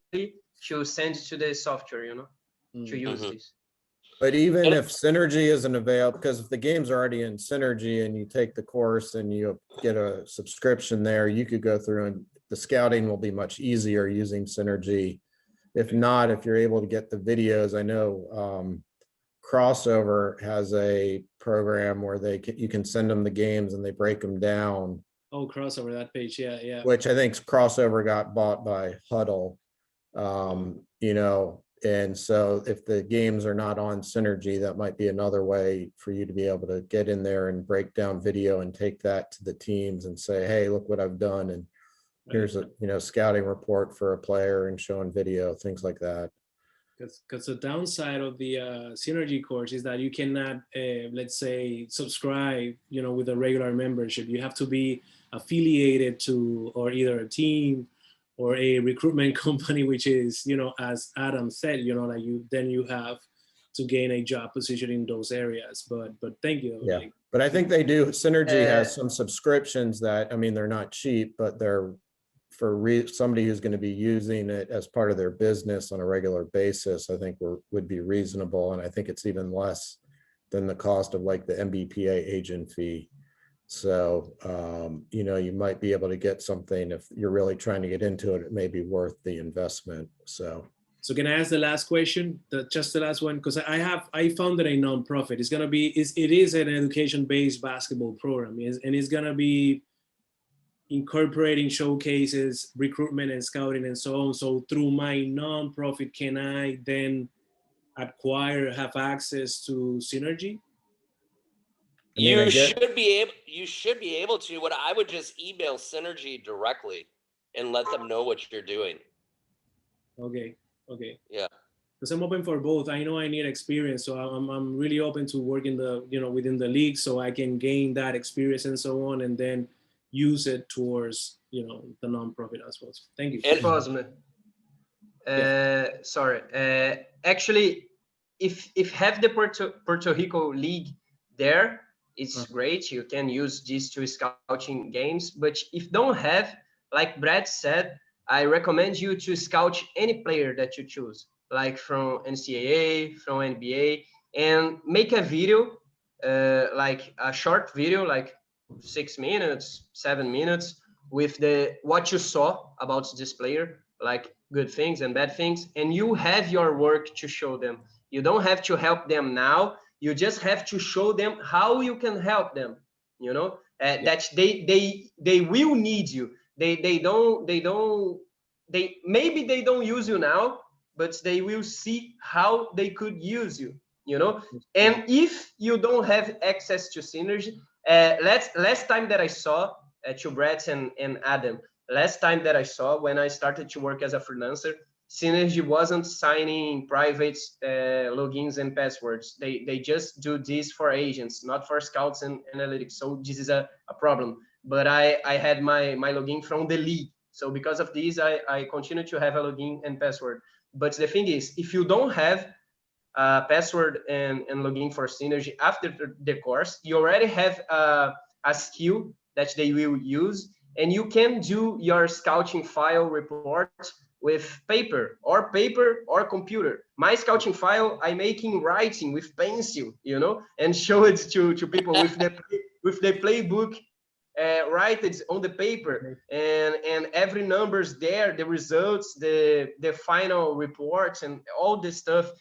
she'll send it to the software, you know, to use this. but even if Synergy isn't available, because if the game's already in Synergy and you take the course and you get a subscription there, you could go through and the scouting will be much easier using Synergy. If not, if you're able to get the videos, I know Crossover has a program where you can send them the games and they break them down. Oh, Crossover, that page, yeah. Which I think Crossover got bought by Huddle, you know, and so if the games are not on Synergy, that might be another way for you to be able to get in there and break down video and take that to the teams and say, hey, look what I've done, and here's a, you know, scouting report for a player and showing video, things like that. Because the downside of the Synergy course is that you cannot, let's say, subscribe, you know, with a regular membership. You have to be affiliated to or either a team or a recruitment company, which is, you know, as Adam said, you know, like then you have to gain a job position in those areas. But thank you. Yeah, like, but I think they do. Synergy has some subscriptions that, I mean, they're not cheap, but they're for somebody who's going to be using it as part of their business on a regular basis, I think would be reasonable. And I think it's even less than the cost of like the MBPA agent fee. So, you know, you might be able to get something if you're really trying to get into it, it may be worth the investment. So can I ask the last question, just the last one? Because I founded a nonprofit. It's going to be, it is an education-based basketball program, and it's going to be incorporating showcases, recruitment and scouting and so on. So through my nonprofit, can I then have access to Synergy? You should be able to. What I would just email Synergy directly and let them know what you're doing. Okay. Yeah. Because I'm open for both. I know I need experience, so I'm really open to work in the, you know, within the league, so I can gain that experience and so on, and then use it towards, you know, the nonprofit as well. So thank you. And Cosme, sorry. Actually, if have the Puerto Rico League there, it's great. You can use this to scouting games. But if don't have, like Brad said, I recommend you to scout any player that you choose, like from NCAA, from NBA, and make a video, like a short video, like 6 minutes, 7 minutes, with what you saw about this player, like good things and bad things, and you have your work to show them. You don't have to help them now. You just have to show them how you can help them. You know, that they will need you. Maybe they don't use you now, but they will see how they could use you. You know, and if you don't have access to Synergy, last time that I saw to Brett and Adam, last time that I saw when I started to work as a freelancer, Synergy wasn't signing private logins and passwords. They just do this for agents, not for scouts and analytics. So this is a problem. But I had my login from the league. So because of this, I continue to have a login and password. But the thing is, if you don't have password and login for Synergy after the course, you already have a skill that they will use, and you can do your scouting file report with paper or computer. My scouting file I make in writing with pencil, you know, and show it to people with the playbook, write it on the paper, and every numbers there, the results, the final reports, and all this stuff.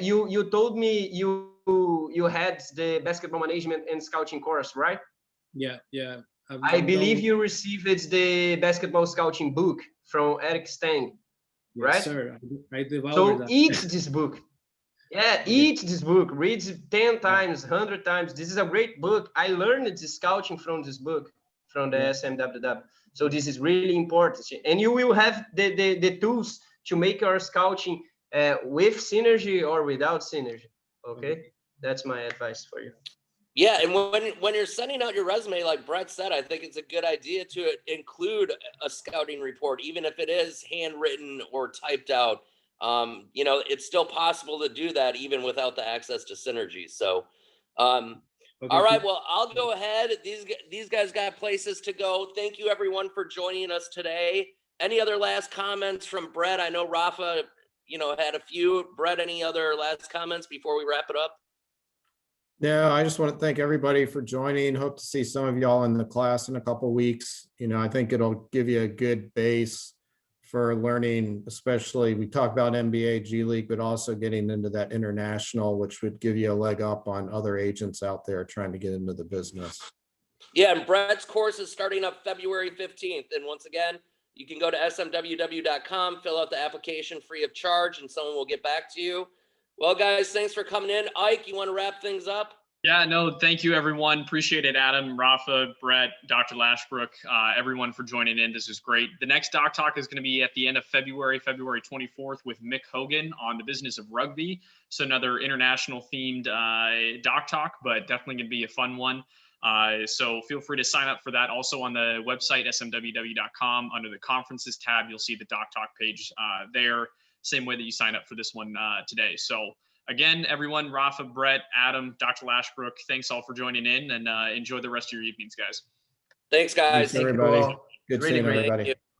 You told me you had the basketball management and scouting course, right? Yeah. I believe you received the basketball scouting book from Eric Stang, yes, right? sir. I devoured So that. eat this book. Yeah, eat this book. Read it 10 times, 100 times. This is a great book. I learned the scouting from this book, from the SMWW. So this is really important. And you will have the tools to make your scouting with synergy or without synergy. Okay? That's my advice for you. Yeah, and when you're sending out your resume, like Brett said, I think it's a good idea to include a scouting report, even if it is handwritten or typed out. You know, it's still possible to do that even without the access to synergy. So, all right, well, I'll go ahead. These guys got places to go. Thank you, everyone, for joining us today. Any other last comments from Brett? I know Rafa, you know, had a few. Brett, any other last comments before we wrap it up? Yeah, I just want to thank everybody for joining. Hope to see some of y'all in the class in a couple of weeks. You know, I think it'll give you a good base for learning, especially we talk about NBA, G League, but also getting into that international, which would give you a leg up on other agents out there trying to get into the business. Yeah, and Brett's course is starting up February 15th. And once again, you can go to smww.com, fill out the application free of charge, and someone will get back to you. Well, guys, thanks for coming in. Ike, you want to wrap things up? Yeah, no, thank you, everyone. Appreciate it, Adam, Rafa, Brett, Dr. Lashbrook, everyone for joining in. This is great. The next Doc Talk is going to be at the end of February 24th with Mick Hogan on the business of rugby. So another international themed Doc Talk, but definitely going to be a fun one. So feel free to sign up for that. Also on the website, smww.com, under the conferences tab, you'll see the Doc Talk page there. Same way that you sign up for this one today. So again, everyone, Rafa, Brett, Adam, Dr. Lashbrook, thanks all for joining in, and enjoy the rest of your evenings, guys. Thanks, guys. Thanks, everybody. Good Really seeing great. everybody. Thank you.